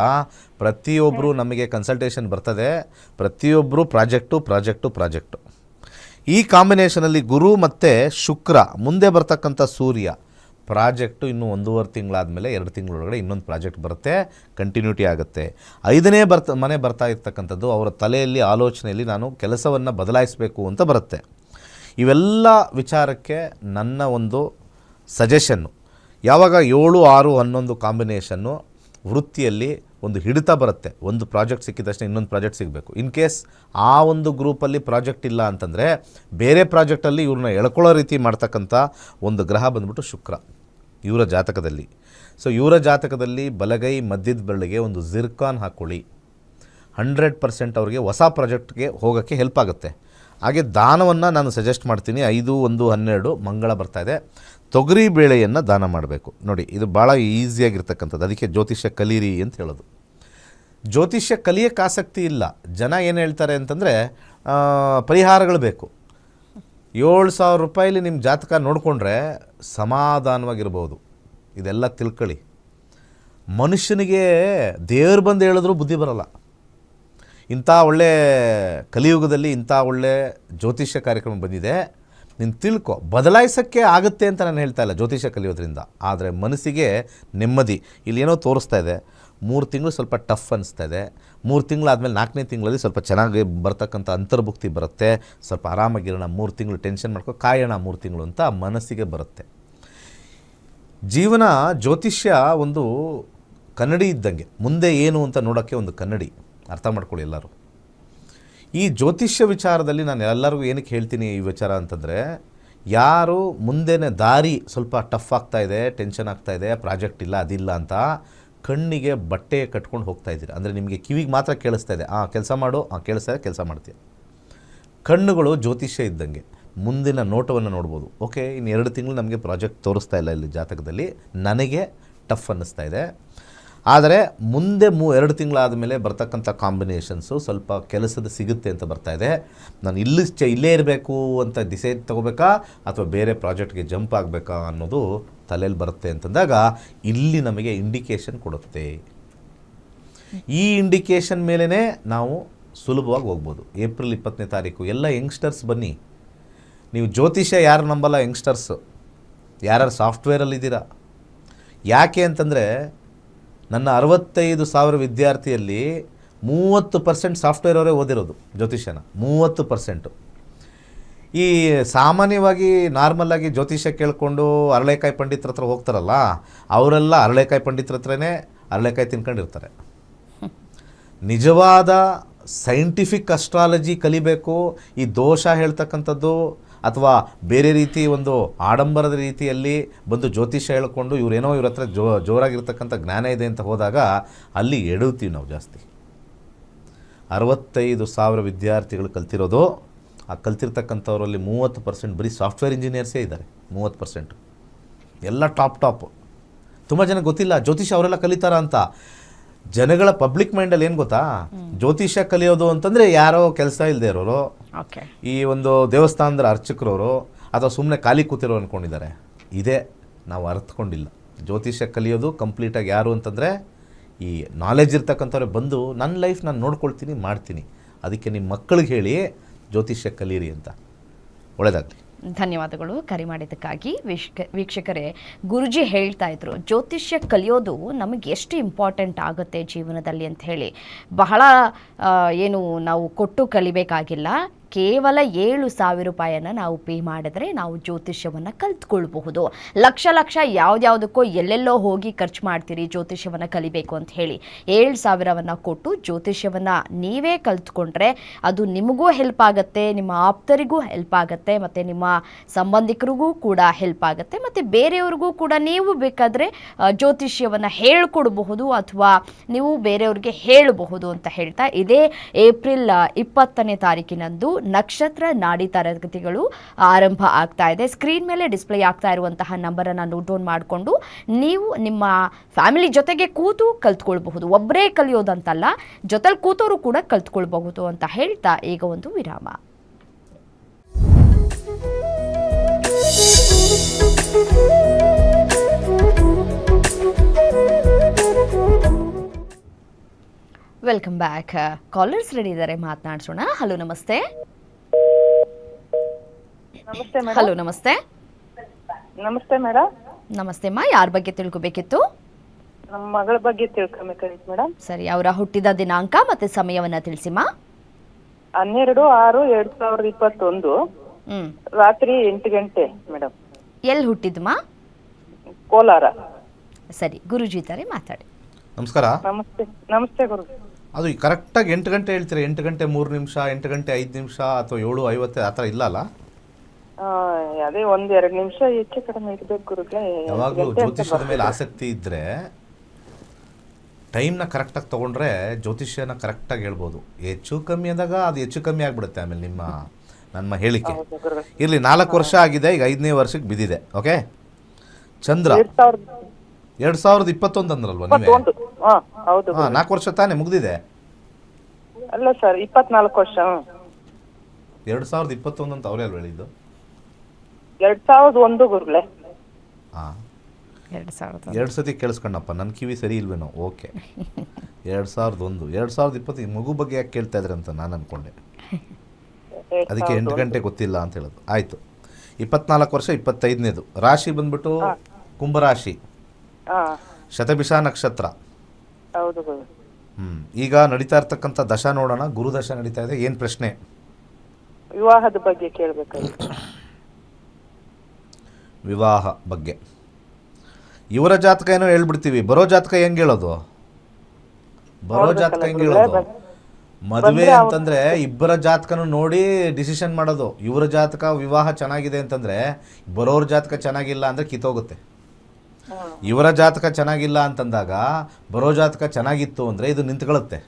ಪ್ರತಿಯೊಬ್ಬರು ನಮಗೆ ಕನ್ಸಲ್ಟೇಷನ್ ಬರ್ತದೆ. ಪ್ರತಿಯೊಬ್ಬರು ಪ್ರಾಜೆಕ್ಟು. ಈ ಕಾಂಬಿನೇಷನಲ್ಲಿ ಗುರು ಮತ್ತು ಶುಕ್ರ, ಮುಂದೆ ಬರ್ತಕ್ಕಂಥ ಸೂರ್ಯ, ಪ್ರಾಜೆಕ್ಟು ಇನ್ನು 1.5 ತಿಂಗಳಾದಮೇಲೆ 2 ತಿಂಗಳೊಳಗಡೆ ಇನ್ನೊಂದು ಪ್ರಾಜೆಕ್ಟ್ ಬರುತ್ತೆ, ಕಂಟಿನ್ಯೂಟಿ ಆಗುತ್ತೆ. 5ನೇ ಮನೆ ಬರ್ತಾ ಇರ್ತಕ್ಕಂಥದ್ದು ಅವರ ತಲೆಯಲ್ಲಿ ಆಲೋಚನೆಯಲ್ಲಿ ನಾನು ಕೆಲಸವನ್ನು ಬದಲಾಯಿಸಬೇಕು ಅಂತ ಬರುತ್ತೆ. ಇವೆಲ್ಲ ವಿಚಾರಕ್ಕೆ ನನ್ನ ಒಂದು ಸಜೆಷನ್ನು, ಯಾವಾಗ 7, 6, 11 ಕಾಂಬಿನೇಷನ್ನು ವೃತ್ತಿಯಲ್ಲಿ ಒಂದು ಹಿಡಿತ ಬರುತ್ತೆ. ಒಂದು ಪ್ರಾಜೆಕ್ಟ್ ಸಿಕ್ಕಿದ ತಕ್ಷಣ ಇನ್ನೊಂದು ಪ್ರಾಜೆಕ್ಟ್ ಸಿಗಬೇಕು. ಇನ್ ಕೇಸ್ ಆ ಒಂದು ಗ್ರೂಪಲ್ಲಿ ಪ್ರಾಜೆಕ್ಟ್ ಇಲ್ಲ ಅಂತಂದರೆ ಬೇರೆ ಪ್ರಾಜೆಕ್ಟಲ್ಲಿ ಇವ್ರನ್ನ ಎಳ್ಕೊಳ್ಳೋ ರೀತಿ ಮಾಡ್ತಕ್ಕಂಥ ಒಂದು ಗ್ರಹ ಬಂದ್ಬಿಟ್ಟು ಶುಕ್ರ ಇವರ ಜಾತಕದಲ್ಲಿ. ಸೊ ಇವರ ಜಾತಕದಲ್ಲಿ ಬಲಗೈ ಮಧ್ಯದ ಬೆರಳಿಗೆ ಒಂದು ಜಿರ್ಕಾನ್ ಹಾಕ್ಕೊಳ್ಳಿ, 100% ಅವ್ರಿಗೆ ಹೊಸ ಪ್ರಾಜೆಕ್ಟ್ಗೆ ಹೋಗೋಕ್ಕೆ ಹೆಲ್ಪ್ ಆಗುತ್ತೆ. ಹಾಗೆ ದಾನವನ್ನು ನಾನು ಸಜೆಸ್ಟ್ ಮಾಡ್ತೀನಿ. 5, 1, 12 ಮಂಗಳ ಬರ್ತಾಯಿದೆ, ತೊಗರಿ ಬೇಳೆಯನ್ನು ದಾನ ಮಾಡಬೇಕು. ನೋಡಿ, ಇದು ಭಾಳ ಈಸಿಯಾಗಿರ್ತಕ್ಕಂಥದ್ದು. ಅದಕ್ಕೆ ಜ್ಯೋತಿಷ್ಯ ಕಲೀರಿ ಅಂತ ಹೇಳೋದು. ಜ್ಯೋತಿಷ್ಯ ಕಲಿಯೋಕ್ಕೆ ಆಸಕ್ತಿ ಇಲ್ಲ. ಜನ ಏನು ಹೇಳ್ತಾರೆ ಅಂತಂದರೆ ಪರಿಹಾರಗಳು ಬೇಕು. 7,000 ರೂಪಾಯಿಲಿ ನಿಮ್ಮ ಜಾತಕ ನೋಡಿಕೊಂಡ್ರೆ ಸಮಾಧಾನವಾಗಿರ್ಬೋದು. ಇದೆಲ್ಲ ತಿಳ್ಕೊಳ್ಳಿ. ಮನುಷ್ಯನಿಗೆ ದೇವ್ರು ಬಂದು ಹೇಳಿದ್ರೂ ಬುದ್ಧಿ ಬರೋಲ್ಲ. ಇಂಥ ಒಳ್ಳೆ ಕಲಿಯುಗದಲ್ಲಿ ಇಂಥ ಒಳ್ಳೆ ಜ್ಯೋತಿಷ್ಯ ಕಾರ್ಯಕ್ರಮ ಬಂದಿದೆ, ನೀನು ತಿಳ್ಕೊ. ಬದಲಾಯಿಸೋಕ್ಕೆ ಆಗುತ್ತೆ ಅಂತ ನಾನು ಹೇಳ್ತಾ ಇಲ್ಲ ಜ್ಯೋತಿಷ್ಯ ಕಲಿಯೋದ್ರಿಂದ, ಆದರೆ ಮನಸ್ಸಿಗೆ ನೆಮ್ಮದಿ. ಇಲ್ಲಿ ಏನೋ ತೋರಿಸ್ತಾ ಇದೆ, 3 ತಿಂಗಳು ಸ್ವಲ್ಪ ಟಫ್ ಅನಿಸ್ತಾ ಇದೆ, 3 ತಿಂಗಳಾದಮೇಲೆ 4ನೇ ತಿಂಗಳಲ್ಲಿ ಸ್ವಲ್ಪ ಚೆನ್ನಾಗಿ ಬರ್ತಕ್ಕಂಥ ಅಂತರ್ಭುಕ್ತಿ ಬರುತ್ತೆ, ಸ್ವಲ್ಪ ಆರಾಮಾಗಿರೋಣ, 3 ತಿಂಗಳು ಟೆನ್ಷನ್ ಮಾಡ್ಕೊ ಕಾಯೋಣ 3 ತಿಂಗಳು ಅಂತ ಮನಸ್ಸಿಗೆ ಬರುತ್ತೆ. ಜೀವನ ಜ್ಯೋತಿಷ್ಯ ಒಂದು ಕನ್ನಡಿ ಇದ್ದಂಗೆ, ಮುಂದೆ ಏನು ಅಂತ ನೋಡೋಕ್ಕೆ ಒಂದು ಕನ್ನಡಿ. ಅರ್ಥ ಮಾಡ್ಕೊಳ್ಳಿ ಎಲ್ಲರೂ. ಈ ಜ್ಯೋತಿಷ್ಯ ವಿಚಾರದಲ್ಲಿ ನಾನು ಎಲ್ಲರಿಗೂ ಏನಕ್ಕೆ ಹೇಳ್ತೀನಿ ಈ ವಿಚಾರ ಅಂತಂದರೆ, ಯಾರು ಮುಂದೆನೇ ದಾರಿ ಸ್ವಲ್ಪ ಟಫ್ ಆಗ್ತಾಯಿದೆ, ಟೆನ್ಷನ್ ಆಗ್ತಾಯಿದೆ, ಪ್ರಾಜೆಕ್ಟ್ ಇಲ್ಲ ಅದಿಲ್ಲ ಅಂತ ಕಣ್ಣಿಗೆ ಬಟ್ಟೆ ಕಟ್ಕೊಂಡು ಹೋಗ್ತಾ ಇದ್ದೀರ. ಅಂದರೆ ನಿಮಗೆ ಕಿವಿಗೆ ಮಾತ್ರ ಕೇಳಿಸ್ತಾ ಇದೆ, ಕೆಲಸ ಮಾಡು, ಕೇಳಿಸ್ತಾ ಇದೆ, ಕೆಲಸ ಮಾಡ್ತೀಯ. ಕಣ್ಣುಗಳು ಜ್ಯೋತಿಷ್ಯ ಇದ್ದಂಗೆ, ಮುಂದಿನ ನೋಟವನ್ನು ನೋಡ್ಬೋದು. ಓಕೆ, ಇನ್ನು 2 ತಿಂಗಳು ನಮಗೆ ಪ್ರಾಜೆಕ್ಟ್ ತೋರಿಸ್ತಾ ಇಲ್ಲ ಇಲ್ಲಿ ಜಾತಕದಲ್ಲಿ, ನನಗೆ ಟಫ್ ಅನ್ನಿಸ್ತಾ ಇದೆ. ಆದರೆ ಮುಂದೆ 2 ತಿಂಗಳಾದ ಮೇಲೆ ಬರ್ತಕ್ಕಂಥ ಕಾಂಬಿನೇಷನ್ಸು ಸ್ವಲ್ಪ ಕೆಲಸದ ಸಿಗುತ್ತೆ ಅಂತ ಬರ್ತಾಯಿದೆ. ನಾನು ಇಲ್ಲೇ ಇರಬೇಕು ಅಂತ ಡಿಸೈಡ್ ತೊಗೋಬೇಕಾ ಅಥವಾ ಬೇರೆ ಪ್ರಾಜೆಕ್ಟ್ಗೆ ಜಂಪ್ ಆಗಬೇಕಾ ಅನ್ನೋದು ತಲೆಯಲ್ಲಿ ಬರುತ್ತೆ ಅಂತಂದಾಗ ಇಲ್ಲಿ ನಮಗೆ ಇಂಡಿಕೇಷನ್ ಕೊಡುತ್ತೆ. ಈ ಇಂಡಿಕೇಷನ್ ಮೇಲೇ ನಾವು ಸುಲಭವಾಗಿ ಹೋಗ್ಬೋದು. ಏಪ್ರಿಲ್ 20ನೇ ತಾರೀಕು ಎಲ್ಲ ಯಂಗ್ಸ್ಟರ್ಸ್ ಬನ್ನಿ. ನೀವು ಜ್ಯೋತಿಷ್ಯ ಯಾರು ನಂಬಲ್ಲ, ಯಂಗ್ಸ್ಟರ್ಸು ಯಾರು ಸಾಫ್ಟ್ವೇರಲ್ಲಿದ್ದೀರಾ. ಯಾಕೆ ಅಂತಂದರೆ ನನ್ನ 65,000 ವಿದ್ಯಾರ್ಥಿಯಲ್ಲಿ 30% ಸಾಫ್ಟ್ವೇರ್ ಅವರೇ ಓದಿರೋದು ಜ್ಯೋತಿಷ್ಯನ. 30%. ಈ ಸಾಮಾನ್ಯವಾಗಿ ನಾರ್ಮಲಾಗಿ ಜ್ಯೋತಿಷ್ಯ ಕೇಳಿಕೊಂಡು ಅರಳೆಕಾಯಿ ಪಂಡಿತರ ಹತ್ರ ಹೋಗ್ತಾರಲ್ಲ, ಅವರೆಲ್ಲ ಅರಳೆಕಾಯಿ ಪಂಡಿತರ ಹತ್ರನೇ ಅರಳೆಕಾಯಿ ತಿನ್ಕೊಂಡಿರ್ತಾರೆ. ನಿಜವಾದ ಸೈಂಟಿಫಿಕ್ ಅಸ್ಟ್ರಾಲಜಿ ಕಲಿಬೇಕು. ಈ ದೋಷ ಹೇಳ್ತಕ್ಕಂಥದ್ದು ಅಥವಾ ಬೇರೆ ರೀತಿ ಒಂದು ಆಡಂಬರದ ರೀತಿಯಲ್ಲಿ ಬಂದು ಜ್ಯೋತಿಷ್ಯ ಹೇಳ್ಕೊಂಡು ಇವರೇನೋ ಇವ್ರ ಹತ್ರ ಜೋರಾಗಿರ್ತಕ್ಕಂಥ ಜ್ಞಾನ ಇದೆ ಅಂತ ಹೋದಾಗ ಅಲ್ಲಿ ಎಡುತ್ತೀವಿ ನಾವು ಜಾಸ್ತಿ. 65,000 ವಿದ್ಯಾರ್ಥಿಗಳು ಕಲ್ತಿರೋದು, ಆ ಕಲ್ತಿರ್ತಕ್ಕಂಥವರಲ್ಲಿ 30% ಬರೀ ಸಾಫ್ಟ್ವೇರ್ ಇಂಜಿನಿಯರ್ಸೇ ಇದ್ದಾರೆ. 30% ಎಲ್ಲ ಟಾಪ್. ತುಂಬ ಜನ ಗೊತ್ತಿಲ್ಲ ಜ್ಯೋತಿಷ್ಯ ಅವರೆಲ್ಲ ಕಲಿತಾರ ಅಂತ. ಜನಗಳ ಪಬ್ಲಿಕ್ ಮೈಂಡಲ್ಲಿ ಏನು ಗೊತ್ತಾ, ಜ್ಯೋತಿಷ್ಯ ಕಲಿಯೋದು ಅಂತಂದರೆ ಯಾರೋ ಕೆಲಸ ಇಲ್ಲದೆ ಇರೋರು, ಈ ಒಂದು ದೇವಸ್ಥಾನದ ಅರ್ಚಕರವರು ಅಥವಾ ಸುಮ್ಮನೆ ಖಾಲಿ ಕೂತಿರೋ ಅಂದ್ಕೊಂಡಿದ್ದಾರೆ. ಇದೇ ನಾವು ಅರ್ಥಕೊಂಡಿಲ್ಲ. ಜ್ಯೋತಿಷ್ಯ ಕಲಿಯೋದು ಕಂಪ್ಲೀಟಾಗಿ ಯಾರು ಅಂತಂದರೆ ಈ ನಾಲೆಜ್ ಇರ್ತಕ್ಕಂಥವ್ರೆ ಬಂದು ನನ್ನ ಲೈಫ್ ನಾನು ನೋಡ್ಕೊಳ್ತೀನಿ, ಮಾಡ್ತೀನಿ. ಅದಕ್ಕೆ ನಿಮ್ಮ ಮಕ್ಕಳಿಗೆ ಹೇಳಿ ಜ್ಯೋತಿಷ್ಯ ಕಲೀರಿ ಅಂತ. ಒಳ್ಳೆಯದಾಗಲಿ. ಧನ್ಯವಾದಗಳು ಕರೆ ಮಾಡಿದ್ದಕ್ಕಾಗಿ. ವೀಕ್ಷಕರೇ, ಗುರುಜಿ ಹೇಳ್ತಾ ಇದ್ರು ಜ್ಯೋತಿಷ್ಯ ಕಲಿಯೋದು ನಮಗೆ ಎಷ್ಟು ಇಂಪಾರ್ಟೆಂಟ್ ಆಗುತ್ತೆ ಜೀವನದಲ್ಲಿ ಅಂತ ಹೇಳಿ. ಬಹಳ ಏನು ನಾವು ಕೊಟ್ಟು ಕಲಿಬೇಕಾಗಿಲ್ಲ, ಕೇವಲ 7,000 ರೂಪಾಯಿಯನ್ನು ನಾವು ಪೇ ಮಾಡಿದ್ರೆ ನಾವು ಜ್ಯೋತಿಷ್ಯವನ್ನು ಕಲ್ತ್ಕೊಳ್ಬಹುದು. ಲಕ್ಷ ಲಕ್ಷ ಯಾವುದ್ಯಾವುದಕ್ಕೋ ಎಲ್ಲೆಲ್ಲೋ ಹೋಗಿ ಖರ್ಚು ಮಾಡ್ತೀರಿ ಜ್ಯೋತಿಷ್ಯವನ್ನು ಕಲಿಬೇಕು ಅಂತ ಹೇಳಿ. 7,000ವನ್ನು ಕೊಟ್ಟು ಜ್ಯೋತಿಷ್ಯವನ್ನು ನೀವೇ ಕಲ್ತ್ಕೊಂಡ್ರೆ ಅದು ನಿಮಗೂ ಹೆಲ್ಪ್ ಆಗುತ್ತೆ, ನಿಮ್ಮ ಆಪ್ತರಿಗೂ ಹೆಲ್ಪ್ ಆಗುತ್ತೆ, ಮತ್ತು ನಿಮ್ಮ ಸಂಬಂಧಿಕರಿಗೂ ಕೂಡ ಹೆಲ್ಪ್ ಆಗುತ್ತೆ, ಮತ್ತು ಬೇರೆಯವ್ರಿಗೂ ಕೂಡ ನೀವು ಬೇಕಾದರೆ ಜ್ಯೋತಿಷ್ಯವನ್ನು ಹೇಳ್ಕೊಡ್ಬಹುದು ಅಥವಾ ನೀವು ಬೇರೆಯವ್ರಿಗೆ ಹೇಳಬಹುದು ಅಂತ ಹೇಳ್ತಾ, ಇದೇ ಏಪ್ರಿಲ್ 20ನೇ ತಾರೀಕಿನಂದು ನಕ್ಷತ್ರ ನಾಡಿ ತರಗತಿಗಳು ಆರಂಭ ಆಗ್ತಾ ಇದೆ. ಸ್ಕ್ರೀನ್ ಮೇಲೆ ಡಿಸ್ಪ್ಲೇ ಆಗ್ತಾ ಇರುವಂತಹ ನಂಬರನ್ನು ನೋಟ್ ಡೌನ್ ಮಾಡಿಕೊಂಡು ನೀವು ನಿಮ್ಮ ಫ್ಯಾಮಿಲಿ ಜೊತೆಗೆ ಕೂತು ಕಲ್ತ್ಕೊಳ್ಬಹುದು. ಒಬ್ಬರೇ ಕಲಿಯೋದಂತಲ್ಲ, ಜೊತೆಲಿ ಕೂತವರು ಕೂಡ ಕಲ್ತ್ಕೊಳ್ಬಹುದು ಅಂತ ಹೇಳ್ತಾ ಈಗ ಒಂದು ವಿರಾಮ. Welcome back. ಕಾಲರ್ಸ್ ರೆಡಿ ಇದ್ದಾರೆ, ಮಾತನಾಡ್ಸೋಣ. ಹಲೋ ನಮಸ್ತೆ. ನಮಸ್ತೆ ಮೇಡಮ್. ಹಲೋ ನಮಸ್ತೆ. ನಮಸ್ತೆ ಮೇಡಮ್. ನಮಸ್ತೆ ಅಮ್ಮ, ಯಾರ ಬಗ್ಗೆ ತಿಳ್ಕೊಬೇಕಿತ್ತು? ನಮ್ಮ ಮಗಳ ಬಗ್ಗೆ ತಿಳ್ಕೊಬೇಕಾಗಿತ್ತು ಮೇಡಮ್. ಸರಿ, ಅವರ ಹುಟ್ಟಿದ ದಿನಾಂಕ ಮತ್ತೆ ಸಮಯವನ್ನ ತಿಳಿಸಿಮ್ಮ. 12/6/2021 ರಾತ್ರಿ 8 ಗಂಟೆ ಮೇಡಮ್. ಎಲ್ಲಿ ಹುಟ್ಟಿದ್ಮ? ಕೋಲಾರ. ಸರಿ, ಗುರುಜಿ ಇದ್ದಾರೆ, ಮಾತಾಡಿ. ನಮಸ್ಕಾರ. ನಮಸ್ತೆ. ನಮಸ್ತೆ ಗುರು. ಅದು ಕರೆಕ್ಟಾಗಿ 8 ಗಂಟೆ ಹೇಳ್ತೀರಾ? 8 ಗಂಟೆ 3 ನಿಮಿಷ, 8 ಗಂಟೆ 5 ನಿಮಿಷ ಅಥವಾ 7:50 ಆ ಥರ ಇಲ್ಲ ಅಲ್ಲ? ಅದೇ 1-2 ನಿಮಿಷ ಹೆಚ್ಚು ಕಡಿಮೆ ಇರ್ಬೇಕು ಗುರುಗೆ. ಯಾವಾಗಲೂ ಜ್ಯೋತಿಷ್ಯದ ಮೇಲೆ ಆಸಕ್ತಿ ಇದ್ದರೆ ಟೈಮ್ನ ಕರೆಕ್ಟಾಗಿ ತೊಗೊಂಡ್ರೆ ಜ್ಯೋತಿಷ್ಯನ ಕರೆಕ್ಟಾಗಿ ಹೇಳ್ಬೋದು. ಹೆಚ್ಚು ಕಮ್ಮಿ ಆದಾಗ ಅದು ಹೆಚ್ಚು ಕಮ್ಮಿ ಆಗಿಬಿಡುತ್ತೆ. ಆಮೇಲೆ ನನ್ನ ಹೇಳಿಕೆ ಇರಲಿ. 4 ವರ್ಷ ಆಗಿದೆ, ಈಗ 5ನೇ ವರ್ಷಕ್ಕೆ ಬಿದ್ದಿದೆ. ಓಕೆ. ಚಂದ್ರ 2021 ಅಂದ್ರಲ್ವ ನೀವೇ? ಹೌದು. 4 ವರ್ಷ ತಾನೇ ಮುಗ್ದಿದೆ? ಅಲ್ಲ ಸರ್, 24 ವರ್ಷ. 2021 ಅಂತ ಅವರೇ ಅಲ್ವ ಹೇಳಿದ್ದು? 2001 ಗುರುಗಳೇ. ಹಾಂ, 2000 2 ಸತಿ ಕೇಳಿಸ್ಕೊಂಡಪ್ಪ, ನನ್ನ ಕಿವಿ ಸರಿ ಇಲ್ವೇನೋ. ಓಕೆ. 2001 2020 ಮಗು ಬಗ್ಗೆ ಯಾಕೆ ಕೇಳ್ತಾ ಇದ್ರೆ ಅಂತ ನಾನು ಅಂದ್ಕೊಂಡೆ. ಅದಕ್ಕೆ 8 ಗಂಟೆ ಗೊತ್ತಿಲ್ಲ ಅಂತ ಹೇಳೋದು. ಆಯಿತು. 24 ವರ್ಷ 25ನೇದು. ರಾಶಿ ಬಂದ್ಬಿಟ್ಟು ಕುಂಭರಾಶಿ, ಶತಭಿಷ ನಕ್ಷತ್ರ. ಹೌದು ಗುರು. ಈಗ ನಡೀತಾ ಇರ್ತಕ್ಕಂಥ ದಶ ನೋಡೋಣ. ಗುರು ದಶ ನಡೀತಾ ಇದೆ. ಏನು ಪ್ರಶ್ನೆ? ವಿವಾಹದ ಬಗ್ಗೆ ಕೇಳಬೇಕಾಗಿತ್ತು. ವಿವಾಹ ಬಗ್ಗೆ ಇವರ ಜಾತಕ ಏನೋ ಹೇಳ್ಬಿಡ್ತೀವಿ, ಬರೋ ಜಾತಕ ಹೆಂಗೆ ಹೇಳೋದು? ಬರೋ ಜಾತಕ ಹೆಂಗೆ ಹೇಳೋದು? ಮದುವೆ ಅಂತಂದ್ರೆ ಇಬ್ಬರ ಜಾತಕನೂ ನೋಡಿ ಡಿಸಿಷನ್ ಮಾಡೋದು. ಇವರ ಜಾತಕ ವಿವಾಹ ಚೆನ್ನಾಗಿದೆ ಅಂತಂದ್ರೆ ಬರೋರ ಜಾತಕ ಚೆನ್ನಾಗಿಲ್ಲ ಅಂದ್ರೆ ಕಿತ್ತೋಗುತ್ತೆ. ಇವರ ಜಾತಕ ಚೆನ್ನಾಗಿಲ್ಲ ಅಂತಂದಾಗ ಬರೋ ಜಾತಕ ಚೆನ್ನಾಗಿತ್ತು ಅಂದರೆ ಇದು ನಿಂತ್ಕೊಳ್ಳುತ್ತೆ.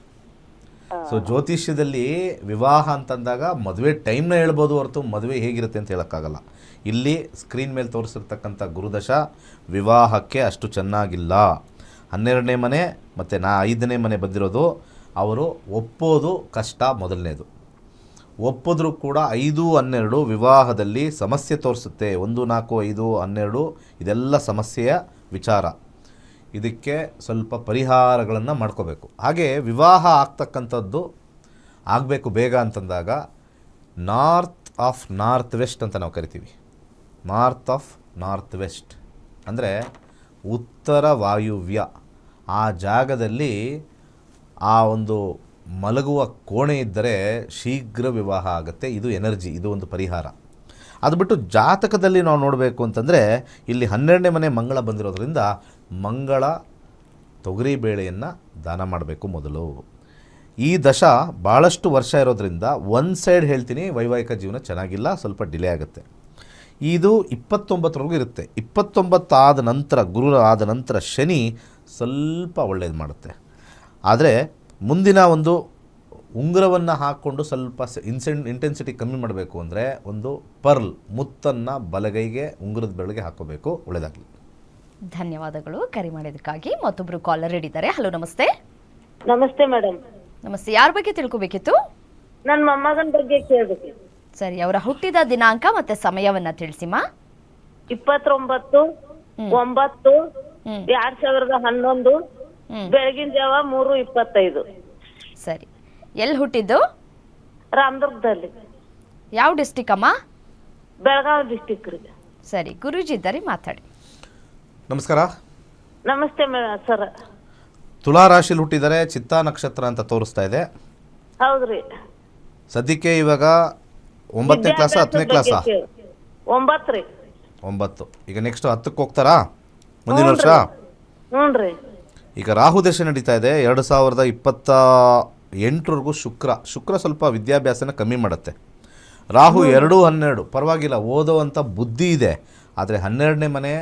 ಸೊ ಜ್ಯೋತಿಷ್ಯದಲ್ಲಿ ವಿವಾಹ ಅಂತಂದಾಗ ಮದುವೆ ಟೈಮ್ನ ಹೇಳ್ಬೋದು ಹೊರತು ಮದುವೆ ಹೇಗಿರುತ್ತೆ ಅಂತ ಹೇಳೋಕ್ಕಾಗಲ್ಲ. ಇಲ್ಲಿ ಸ್ಕ್ರೀನ್ ಮೇಲೆ ತೋರಿಸಿರ್ತಕ್ಕಂಥ ಗುರುದಶ ವಿವಾಹಕ್ಕೆ ಅಷ್ಟು ಚೆನ್ನಾಗಿಲ್ಲ. 12ನೇ ಮನೆ ಮತ್ತು 5ನೇ ಮನೆ ಬಂದಿರೋದು. ಅವರು ಒಪ್ಪೋದು ಕಷ್ಟ. ಮೊದಲನೇದು ಒಪ್ಪಿದ್ರೂ ಕೂಡ 5-12 ವಿವಾಹದಲ್ಲಿ ಸಮಸ್ಯೆ ತೋರಿಸುತ್ತೆ. 1, 4, 5, 12 ಇದೆಲ್ಲ ಸಮಸ್ಯೆಯ ವಿಚಾರ. ಇದಕ್ಕೆ ಸ್ವಲ್ಪ ಪರಿಹಾರಗಳನ್ನು ಮಾಡ್ಕೋಬೇಕು. ಹಾಗೆ ವಿವಾಹ ಆಗ್ತಕ್ಕಂಥದ್ದು ಆಗಬೇಕು ಬೇಗ ಅಂತಂದಾಗ ನಾರ್ತ್ ವೆಸ್ಟ್ ಅಂತ ನಾವು ಕರಿತೀವಿ. ನಾರ್ತ್ ವೆಸ್ಟ್ ಅಂದರೆ ಉತ್ತರ ವಾಯುವ್ಯ. ಆ ಜಾಗದಲ್ಲಿ ಆ ಒಂದು ಮಲಗುವ ಕೋಣೆ ಇದ್ದರೆ ಶೀಘ್ರ ವಿವಾಹ ಆಗುತ್ತೆ. ಇದು ಎನರ್ಜಿ, ಇದು ಒಂದು ಪರಿಹಾರ. ಅದು ಬಿಟ್ಟು ಜಾತಕದಲ್ಲಿ ನಾವು ನೋಡಬೇಕು ಅಂತಂದರೆ ಇಲ್ಲಿ 12ನೇ ಮನೆ ಮಂಗಳ ಬಂದಿರೋದ್ರಿಂದ ಮಂಗಳ ತೊಗರಿಬೇಳೆಯನ್ನು ದಾನ ಮಾಡಬೇಕು ಮೊದಲು. ಈ ದಶ ಭಾಳಷ್ಟು ವರ್ಷ ಇರೋದ್ರಿಂದ ಒಂದು ಸೈಡ್ ಹೇಳ್ತೀನಿ, ವೈವಾಹಿಕ ಜೀವನ ಚೆನ್ನಾಗಿಲ್ಲ, ಸ್ವಲ್ಪ ಡಿಲೇ ಆಗುತ್ತೆ. ಇದು 29ವರೆಗೂ ಇರುತ್ತೆ. 29 ಆದ ನಂತರ, ಗುರು ಆದ ನಂತರ ಶನಿ ಸ್ವಲ್ಪ ಒಳ್ಳೇದು ಮಾಡುತ್ತೆ. ಆದರೆ ಮುಂದಿನ ಒಂದು ಉಂಗುರವನ್ನು ಹಾಕ್ಕೊಂಡು ಸ್ವಲ್ಪ ಇಂಟೆನ್ಸಿಟಿ ಕಮ್ಮಿ ಮಾಡಬೇಕು ಅಂದರೆ ಒಂದು ಪರ್ಲ್ ಮುತ್ತನ್ನು ಬಲಗೈಗೆ ಉಂಗುರದ ಬೆರಳಿಗೆ ಹಾಕೋಬೇಕು. ಒಳ್ಳೆಯದಾಗಲಿ. ಧನ್ಯವಾದಗಳು ಕರೆ ಮಾಡಿದ್ದಕ್ಕಾಗಿ. ಮತ್ತೊಬ್ಬರು ಕಾಲರ್ ಇದ್ದಾರೆ. ಹಲೋ ನಮಸ್ತೆ. ನಮಸ್ತೆ ಮೇಡಮ್. ನಮಸ್ತೆ, ಯಾರ ಬಗ್ಗೆ ತಿಳ್ಕೊಬೇಕಿತ್ತು? ನನ್ನ ಮೊಮ್ಮಗನ ಬಗ್ಗೆ ಕೇಳಬೇಕು. ಸರಿ, ಅವರ ಹುಟ್ಟಿದ ದಿನಾಂಕ ಮತ್ತೆ ಸಮಯವನ್ನ ತಿಳಿಸಿಮ್ಮ. 29/9/2011 ಬೆಳಗಿನ ಜಾವ 3:25. ಸರಿ, ಎಲ್ಲಿ ಹುಟ್ಟಿದ್ದು? ರಾಮದುರ್ಗದಲ್ಲಿ. ಯಾವ ಡಿಸ್ಟಿಕ್ ಅಮ್ಮ? ಬೆಳಗಾವಿ ಡಿಸ್ಟಿಕ್ ರೀ. ಸರಿ, ಗುರೂಜಿ ಇದ್ದಾರೆ, ಮಾತಾಡಿ. ನಮಸ್ಕಾರ. ನಮಸ್ತೆ ಸರ್. ತುಲಾ ರಾಶಿಲಿ ಹುಟ್ಟಿದರೆ, ಚಿತ್ತಾ ನಕ್ಷತ್ರ ಅಂತ ತೋರಿಸ್ತಾ ಇದೆ. ಹೌದ್ರಿ. ಸದ್ಯಕ್ಕೆ ಇವಾಗ 9ನೇ ಕ್ಲಾಸಾ 10ನೇ ಕ್ಲಾಸಾ? 9 ರೀ. 9. ಈಗ ನೆಕ್ಸ್ಟ್ 10ಕ್ಕೆ ಹೋಗ್ತಾರಾ ಮುಂದಿನ ವರ್ಷ? ಹ್ಞೂ ರೀ. ಈಗ ರಾಹು ದಶೆ ನಡೀತಾ ಇದೆ 2028ವರೆಗೂ. ಶುಕ್ರ ಸ್ವಲ್ಪ ವಿದ್ಯಾಭ್ಯಾಸನ ಕಮ್ಮಿ ಮಾಡುತ್ತೆ. ರಾಹು 2-12 ಪರವಾಗಿಲ್ಲ, ಓದೋವಂಥ ಬುದ್ಧಿ ಇದೆ. ಆದರೆ 12ನೇ ಮನೆ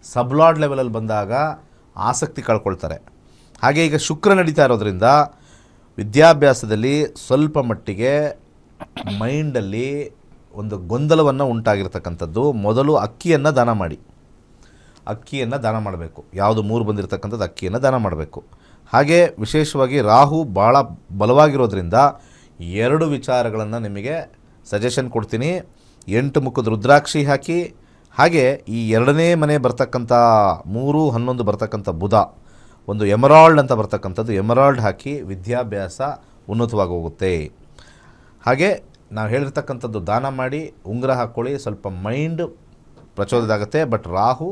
ಸಬ್ಲಾರ್ಡ್ ಲೆವೆಲಲ್ಲಿ ಬಂದಾಗ ಆಸಕ್ತಿ ಕಳ್ಕೊಳ್ತಾರೆ. ಹಾಗೆ ಈಗ ಶುಕ್ರ ನಡೀತಾ ಇರೋದ್ರಿಂದ ವಿದ್ಯಾಭ್ಯಾಸದಲ್ಲಿ ಸ್ವಲ್ಪ ಮಟ್ಟಿಗೆ ಮೈಂಡಲ್ಲಿ ಒಂದು ಗೊಂದಲವನ್ನು ಉಂಟಾಗಿರ್ತಕ್ಕಂಥದ್ದು. ಮೊದಲು ಅಕ್ಕಿಯನ್ನು ದಾನ ಮಾಡಿ, ಅಕ್ಕಿಯನ್ನು ದಾನ ಮಾಡಬೇಕು. ಯಾವುದು 3 ಬಂದಿರತಕ್ಕಂಥದ್ದು ಅಕ್ಕಿಯನ್ನು ದಾನ ಮಾಡಬೇಕು. ಹಾಗೆ ವಿಶೇಷವಾಗಿ ರಾಹು ಭಾಳ ಬಲವಾಗಿರೋದ್ರಿಂದ 2 ವಿಚಾರಗಳನ್ನು ನಿಮಗೆ ಸಜೆಷನ್ ಕೊಡ್ತೀನಿ. 8 ಮುಖದ ರುದ್ರಾಕ್ಷಿ ಹಾಕಿ, ಹಾಗೆ ಈ 2ನೇ ಮನೆ ಬರ್ತಕ್ಕಂಥ 3-11 ಬರ್ತಕ್ಕಂಥ ಬುಧ, ಒಂದು ಎಮರಾಲ್ಡ್ ಅಂತ ಬರ್ತಕ್ಕಂಥದ್ದು, ಎಮರಾಲ್ಡ್ ಹಾಕಿ ವಿದ್ಯಾಭ್ಯಾಸ ಉನ್ನತವಾಗಿ ಹೋಗುತ್ತೆ. ಹಾಗೆ ನಾವು ಹೇಳಿರ್ತಕ್ಕಂಥದ್ದು ದಾನ ಮಾಡಿ, ಉಂಗುರ ಹಾಕ್ಕೊಳ್ಳಿ, ಸ್ವಲ್ಪ ಮೈಂಡ್ ಪ್ರಚೋದಿತ ಆಗುತ್ತೆ. ಬಟ್ ರಾಹು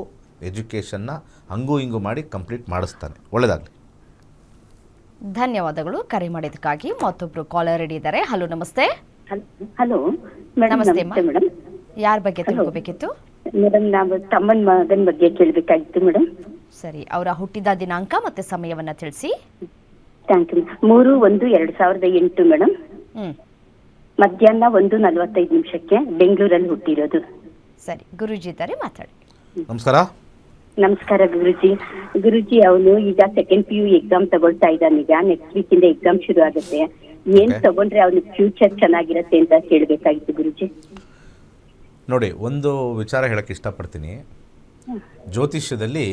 ಎಜುಕೇಷನ್ನ ಹಂಗೂ ಹಿಂಗೂ ಮಾಡಿ ಕಂಪ್ಲೀಟ್ ಮಾಡಿಸ್ತಾನೆ. ಒಳ್ಳೆಯದಾಗಲಿ. ಧನ್ಯವಾದಗಳು ಕರೆ ಮಾಡಿದ್ದಕ್ಕಾಗಿ. ಮತ್ತೊಬ್ರು ಕಾಲರ್ ರೆಡಿ ಇದ್ದಾರೆ. ಹಲೋ, ನಮಸ್ತೆ. Hello madam. ನಮಸ್ತೆ ನಮಸ್ತೆ ಮೇಡಮ್. ಯಾರ ಬಗ್ಗೆ ತಿಳ್ಕೋಬೇಕಿತ್ತು? ಮೇಡಮ್, ನಾವು ತಮ್ಮನ ಮಗನ ಬಗ್ಗೆ ಕೇಳಬೇಕಾಗಿತ್ತು ಮೇಡಮ್. ಸರಿ, ಅವರ ಹುಟ್ಟಿದ ದಿನಾಂಕ ಮತ್ತೆ ಸಮಯವನ್ನ ತಿಳಿಸಿ. Thank you. 3/1/2008 ಮೇಡಮ್. ಮಧ್ಯಾಹ್ನ 1:45 ಬೆಂಗಳೂರಲ್ಲಿ ಹುಟ್ಟಿರೋದು. ಸರಿ, ಗುರೂಜಿ ಇದ್ದಾರೆ, ಮಾತಾಡಿ. ನಮಸ್ಕಾರ. ನಮಸ್ಕಾರ ಗುರುಜಿ. ಗುರುಜಿ, ಅವನು ಈಗ ಸೆಕೆಂಡ್ PU ಎಕ್ಸಾಮ್ ತಗೊಳ್ತಾ ಇದ್ದಾನೆ. ಈಗ ನೆಕ್ಸ್ಟ್ ವೀಕ್ ಇಂದ ಎಕ್ಸಾಮ್ ಶುರು ಆಗುತ್ತೆ. ಏನ್ ತಗೊಂಡ್ರೆ ಅವನಿಗೆ ಫ್ಯೂಚರ್ ಚೆನ್ನಾಗಿರತ್ತೆ ಅಂತ ಕೇಳಬೇಕಾಗಿತ್ತು ಗುರುಜಿ. ನೋಡಿ, ಒಂದು ವಿಚಾರ ಹೇಳಕ್ಕೆ ಇಷ್ಟಪಡ್ತೀನಿ. ಜ್ಯೋತಿಷ್ಯದಲ್ಲಿ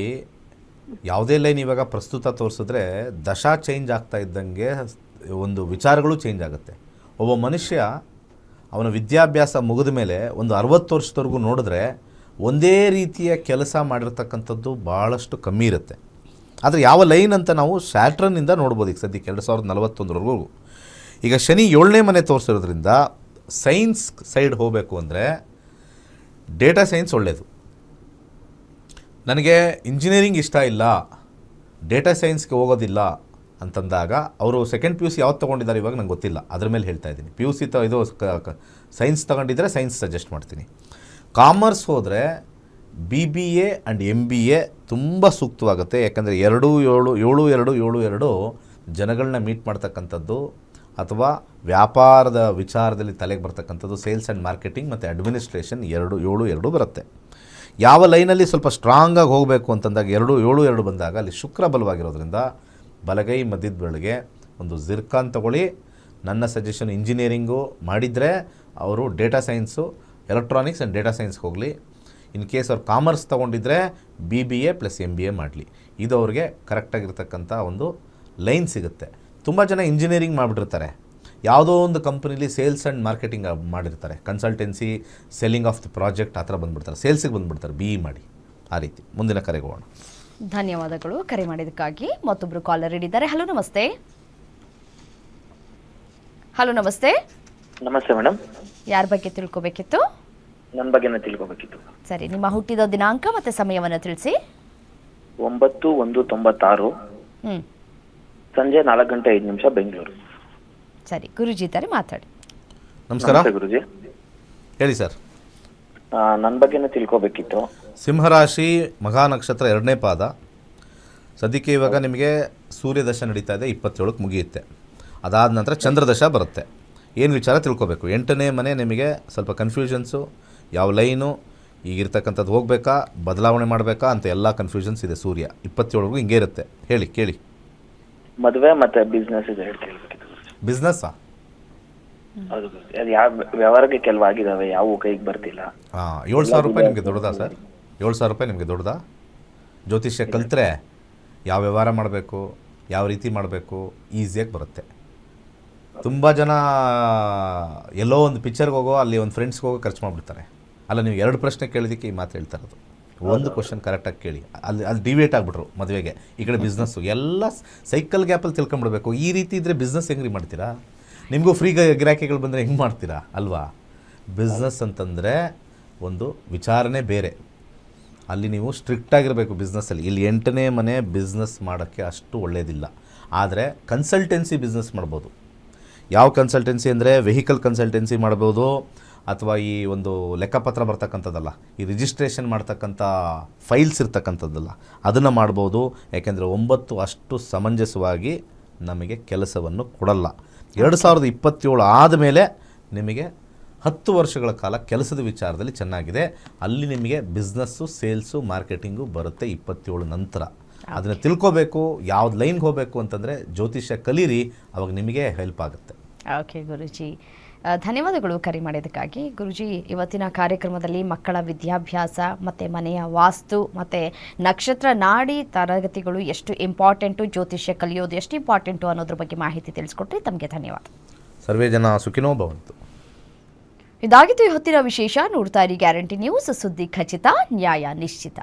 ಯಾವುದೇ ಲೈನ್ ಇವಾಗ ಪ್ರಸ್ತುತ ತೋರಿಸಿದ್ರೆ ದಶಾ ಚೇಂಜ್ ಆಗ್ತಾ ಇದ್ದಂಗೆ ಒಂದು ವಿಚಾರಗಳು ಚೇಂಜ್ ಆಗುತ್ತೆ. ಒಬ್ಬ ಮನುಷ್ಯ ಅವನ ವಿದ್ಯಾಭ್ಯಾಸ ಮುಗಿದ ಮೇಲೆ ಒಂದು 60 ವರ್ಷದವರೆಗೂ ನೋಡಿದ್ರೆ ಒಂದೇ ರೀತಿಯ ಕೆಲಸ ಮಾಡಿರ್ತಕ್ಕಂಥದ್ದು ಭಾಳಷ್ಟು ಕಮ್ಮಿ ಇರುತ್ತೆ. ಆದರೆ ಯಾವ ಲೈನ್ ಅಂತ ನಾವು ಸ್ಯಾಟ್ರನ್ನಿಂದ ನೋಡ್ಬೋದು. ಈಗ ಸದ್ಯಕ್ಕೆ 2041ವರೆಗೂ. ಈಗ ಶನಿ 7ನೇ ಮನೆ ತೋರಿಸಿರೋದ್ರಿಂದ ಸೈನ್ಸ್ ಸೈಡ್ ಹೋಗಬೇಕು ಅಂದರೆ ಡೇಟಾ ಸೈನ್ಸ್ ಒಳ್ಳೆಯದು. ನನಗೆ ಇಂಜಿನಿಯರಿಂಗ್ ಇಷ್ಟ ಇಲ್ಲ, ಡೇಟಾ ಸೈನ್ಸ್ಗೆ ಹೋಗೋದಿಲ್ಲ ಅಂತಂದಾಗ ಅವರು ಸೆಕೆಂಡ್ PUC ಯಾವತ್ತು ತೊಗೊಂಡಿದ್ದಾರೆ ಇವಾಗ ನಂಗೆ ಗೊತ್ತಿಲ್ಲ, ಅದ್ರ ಮೇಲೆ ಹೇಳ್ತಾ ಇದ್ದೀನಿ. PUC ಇದು ಸೈನ್ಸ್ ತೊಗೊಂಡಿದ್ದರೆ ಸೈನ್ಸ್ ಸಜೆಸ್ಟ್ ಮಾಡ್ತೀನಿ. ಕಾಮರ್ಸ್ ಹೋದರೆ BBA ಆ್ಯಂಡ್ MBA ತುಂಬ ಸೂಕ್ತವಾಗುತ್ತೆ. ಯಾಕಂದರೆ 2-7-7-2 ಜನಗಳನ್ನ ಮೀಟ್ ಮಾಡ್ತಕ್ಕಂಥದ್ದು ಅಥವಾ ವ್ಯಾಪಾರದ ವಿಚಾರದಲ್ಲಿ ತಲೆಗೆ ಬರ್ತಕ್ಕಂಥದ್ದು, ಸೇಲ್ಸ್ ಆ್ಯಂಡ್ ಮಾರ್ಕೆಟಿಂಗ್ ಮತ್ತು ಅಡ್ಮಿನಿಸ್ಟ್ರೇಷನ್ 2-7-2 ಬರುತ್ತೆ. ಯಾವ ಲೈನಲ್ಲಿ ಸ್ವಲ್ಪ ಸ್ಟ್ರಾಂಗಾಗಿ ಹೋಗಬೇಕು ಅಂತಂದಾಗ 2-7-2 ಬಂದಾಗ ಅಲ್ಲಿ ಶುಕ್ರ ಬಲವಾಗಿರೋದ್ರಿಂದ ಬಲಗೈ ಮಧ್ಯದ ಬೆಳಗ್ಗೆ ಒಂದು ಜಿರ್ಕಾನ್ ತಗೊಳ್ಳಿ. ನನ್ನ ಸಜೆಷನ್ ಇಂಜಿನಿಯರಿಂಗು ಮಾಡಿದರೆ ಅವರು data science, electronics and data ಸೈನ್ಸ್ಗೆ ಹೋಗಲಿ. ಇನ್ ಕೇಸ್ ಅವ್ರು ಕಾಮರ್ಸ್ ತೊಗೊಂಡಿದ್ರೆ BBA + MBA ಮಾಡಲಿ. ಇದು ಅವ್ರಿಗೆ ಕರೆಕ್ಟಾಗಿರ್ತಕ್ಕಂಥ ಒಂದು ಲೈನ್ ಸಿಗುತ್ತೆ. ತುಂಬ ಜನ ಇಂಜಿನಿಯರಿಂಗ್ ಮಾಡಿಬಿಟ್ಟಿರ್ತಾರೆ, ಯಾವುದೋ ಒಂದು ಕಂಪ್ನಿಲಿ ಸೇಲ್ಸ್ ಆ್ಯಂಡ್ ಮಾರ್ಕೆಟಿಂಗ್ ಮಾಡಿರ್ತಾರೆ, consultancy, selling of the project ಆ ಥರ ಬಂದುಬಿಡ್ತಾರೆ, ಸೇಲ್ಸಿಗೆ ಬಂದುಬಿಡ್ತಾರೆ BE ಮಾಡಿ. ಆ ರೀತಿ ಮುಂದಿನ ಕರೆಗೆ ಹೋಗೋಣ. ಧನ್ಯವಾದಗಳು ಕರೆ ಮಾಡಿದ್ದಕ್ಕಾಗಿ. ಮತ್ತೊಬ್ರು ಕಾಲರ್ ಇದ್ದಾರೆ. ಹಲೋ, ನಮಸ್ತೆ. ಹಲೋ, ನಮಸ್ತೆ. ನಮಸ್ತೆ ಮೇಡಮ್. ಯಾರ ಬಗ್ಗೆ ತಿಳ್ಕೋಬೇಕಿತ್ತು? ನನ್ನ ಬಗ್ಗೆನೇ ತಿಳ್ಕೊಬೇಕಿತ್ತು. ಸರಿ, ನಿಮ್ಮ ಹುಟ್ಟಿದ ದಿನಾಂಕ ಮತ್ತೆ ಸಮಯವನ್ನ ತಿಳಿಸಿ. 9/1/96 ಸಂಜೆ 4:05 ಬೆಂಗಳೂರು. ಸರಿ, ಗುರುಜಿ ಇದ್ದಾರೆ, ಮಾತಾಡಿ. ನಮಸ್ಕಾರ. ನಮಸ್ತೆ ಗುರುಜಿ. ಹೇಳಿ ಸರ್. ನನ್ನ ಬಗ್ಗೆನೇ ತಿಳ್ಕೊಬೇಕಿತ್ತು. ಸಿಂಹರಾಶಿ, ಮಘಾ ನಕ್ಷತ್ರ 2ನೇ ಪಾದ. ಸದ್ಯಕ್ಕೆ ಇವಾಗ ನಿಮಗೆ ಸೂರ್ಯದಶ ನಡೀತಾ ಇದೆ, 27ಕ್ಕೆ ಮುಗಿಯುತ್ತೆ. ಅದಾದ ನಂತರ ಚಂದ್ರದಶ ಬರುತ್ತೆ. ಏನು ವಿಚಾರ ತಿಳ್ಕೊಬೇಕು? 8ನೇ ಮನೆ ನಿಮಗೆ ಸ್ವಲ್ಪ ಕನ್ಫ್ಯೂಷನ್ಸು, ಯಾವ ಲೈನು ಈಗಿರ್ತಕ್ಕಂಥದ್ದು ಹೋಗಬೇಕಾ, ಬದಲಾವಣೆ ಮಾಡಬೇಕಾ ಅಂತ ಎಲ್ಲ ಕನ್ಫ್ಯೂಷನ್ಸ್ ಇದೆ. ಸೂರ್ಯ 27ವರೆಗೂ ಹಿಂಗೆ ಇರುತ್ತೆ. ಹೇಳಿ, ಕೇಳಿ. ಮದುವೆ ಮತ್ತೆ ಬಿಸ್ನೆಸ್ ಇದೆ ಹೇಳ್ಬೇಕಿತ್ತು. ಬಿಸ್ನೆಸ್ಸಾ? ಹೌದು ಗುರುಜಿ. ಅದು ಯಾವ ವ್ಯವಹಾರಕ್ಕೆ ಕೆಲವು ಆಗಿದಾವೆ, ಯಾವ ಕೈಗೆ ಬರ್ತಿಲ್ಲ. 7,000 ರೂಪಾಯಿ ನಿಮಗೆ ದೊಡ್ಡದಾ ಸರ್? 7,000 ರೂಪಾಯಿ ನಿಮಗೆ ದೊಡ್ಡದಾ? ಜ್ಯೋತಿಷ್ಯ ಕಲಿತ್ರೆ ಯಾವ ವ್ಯವಹಾರ ಮಾಡಬೇಕು, ಯಾವ ರೀತಿ ಮಾಡಬೇಕು ಈಸಿಯಾಗಿ ಬರುತ್ತೆ. ತುಂಬ ಜನ ಎಲ್ಲೋ ಒಂದು ಪಿಕ್ಚರ್ಗೆ ಹೋಗೋ, ಅಲ್ಲಿ ಒಂದು ಫ್ರೆಂಡ್ಸ್ಗೆ ಹೋಗೋ ಖರ್ಚು ಮಾಡಿಬಿಡ್ತಾರೆ. ಅಲ್ಲ, ನೀವು 2 ಪ್ರಶ್ನೆ ಕೇಳಿದ್ದಕ್ಕೆ ಈ ಮಾತು ಹೇಳ್ತಾ ಇರೋದು. ಒಂದು ಕ್ವಶನ್ ಕರೆಕ್ಟಾಗಿ ಕೇಳಿ, ಅಲ್ಲಿ ಡಿವೇಟ್ ಆಗಿಬಿಟ್ರು ಮದುವೆಗೆ. ಈ ಕಡೆ ಬಿಸ್ನೆಸ್ಸು ಎಲ್ಲ ಸೈಕಲ್ ಗ್ಯಾಪಲ್ಲಿ ತಿಳ್ಕೊಂಬಿಡ್ಬೇಕು. ಈ ರೀತಿ ಇದ್ದರೆ ಬಿಸ್ನೆಸ್ ಹೆಂಗೆ ಮಾಡ್ತೀರಾ? ನಿಮಗೂ ಫ್ರೀ ಗಿರಾಕಿಗಳು ಬಂದರೆ ಹೆಂಗೆ ಮಾಡ್ತೀರಾ ಅಲ್ವಾ? ಬಿಸ್ನೆಸ್ ಅಂತಂದರೆ ಒಂದು ವಿಚಾರನೇ ಬೇರೆ. ಅಲ್ಲಿ ನೀವು ಸ್ಟ್ರಿಕ್ಟಾಗಿರಬೇಕು ಬಿಸ್ನೆಸ್ಸಲ್ಲಿ. ಇಲ್ಲಿ 8ನೇ ಮನೆ ಬಿಸ್ನೆಸ್ ಮಾಡೋಕ್ಕೆ ಅಷ್ಟು ಒಳ್ಳೆಯದಿಲ್ಲ. ಆದರೆ ಕನ್ಸಲ್ಟೆನ್ಸಿ ಬಿಸ್ನೆಸ್ ಮಾಡ್ಬೋದು. ಯಾವ ಕನ್ಸಲ್ಟೆನ್ಸಿ ಅಂದರೆ ವೆಹಿಕಲ್ ಕನ್ಸಲ್ಟೆನ್ಸಿ ಮಾಡ್ಬೋದು, ಅಥವಾ ಈ ಒಂದು ಲೆಕ್ಕಪತ್ರ ಬರ್ತಕ್ಕಂಥದ್ದಲ್ಲ, ಈ ರಿಜಿಸ್ಟ್ರೇಷನ್ ಮಾಡ್ತಕ್ಕಂಥ ಫೈಲ್ಸ್ ಇರ್ತಕ್ಕಂಥದ್ದಲ್ಲ, ಅದನ್ನು ಮಾಡ್ಬೋದು. ಯಾಕೆಂದರೆ 9 ಅಷ್ಟು ಸಮಂಜಸವಾಗಿ ನಮಗೆ ಕೆಲಸವನ್ನು ಕೊಡಲ್ಲ. 2027 ಆದಮೇಲೆ ನಿಮಗೆ 10 ವರ್ಷಗಳ ಕಾಲ ಕೆಲಸದ ವಿಚಾರದಲ್ಲಿ ಚೆನ್ನಾಗಿದೆ. ಅಲ್ಲಿ ನಿಮಗೆ ಬಿಸ್ನೆಸ್ಸು, ಸೇಲ್ಸು, ಮಾರ್ಕೆಟಿಂಗು ಬರುತ್ತೆ 27 ನಂತರ. ಅದನ್ನು ತಿಳ್ಕೋಬೇಕು, ಯಾವ್ದು ಲೈನ್ಗೆ ಹೋಗಬೇಕು ಅಂತಂದರೆ ಜ್ಯೋತಿಷ್ಯ ಕಲೀರಿ, ಅವಾಗ ನಿಮಗೆ ಹೆಲ್ಪ್ ಆಗುತ್ತೆ. ಓಕೆ ಗುರುಜಿ, ಧನ್ಯವಾದಗಳು ಕರೆ ಮಾಡಿದ್ದಕ್ಕಾಗಿ. ಗುರುಜಿ, ಇವತ್ತಿನ ಕಾರ್ಯಕ್ರಮದಲ್ಲಿ ಮಕ್ಕಳ ವಿದ್ಯಾಭ್ಯಾಸ ಮತ್ತು ಮನೆಯ ವಾಸ್ತು ಮತ್ತು ನಕ್ಷತ್ರ ನಾಡಿ ತರಗತಿಗಳು ಎಷ್ಟು ಇಂಪಾರ್ಟೆಂಟು, ಜ್ಯೋತಿಷ್ಯ ಕಲಿಯೋದು ಎಷ್ಟು ಇಂಪಾರ್ಟೆಂಟು ಅನ್ನೋದ್ರ ಬಗ್ಗೆ ಮಾಹಿತಿ ತಿಳಿಸ್ಕೊಟ್ರಿ. ತಮಗೆ ಧನ್ಯವಾದ. ಸರ್ವೇ ಜನ ಸುಖಿನೋ ಭವಂತು. ಇದಾಗಿತ್ತು ಹೊತ್ತಿನ ವಿಶೇಷ. ನೋಡ್ತಾ ಇರಿ ಗ್ಯಾರಂಟಿ ನ್ಯೂಸ್, ಸುದ್ದಿ ಖಚಿತ, ನ್ಯಾಯ ನಿಶ್ಚಿತ.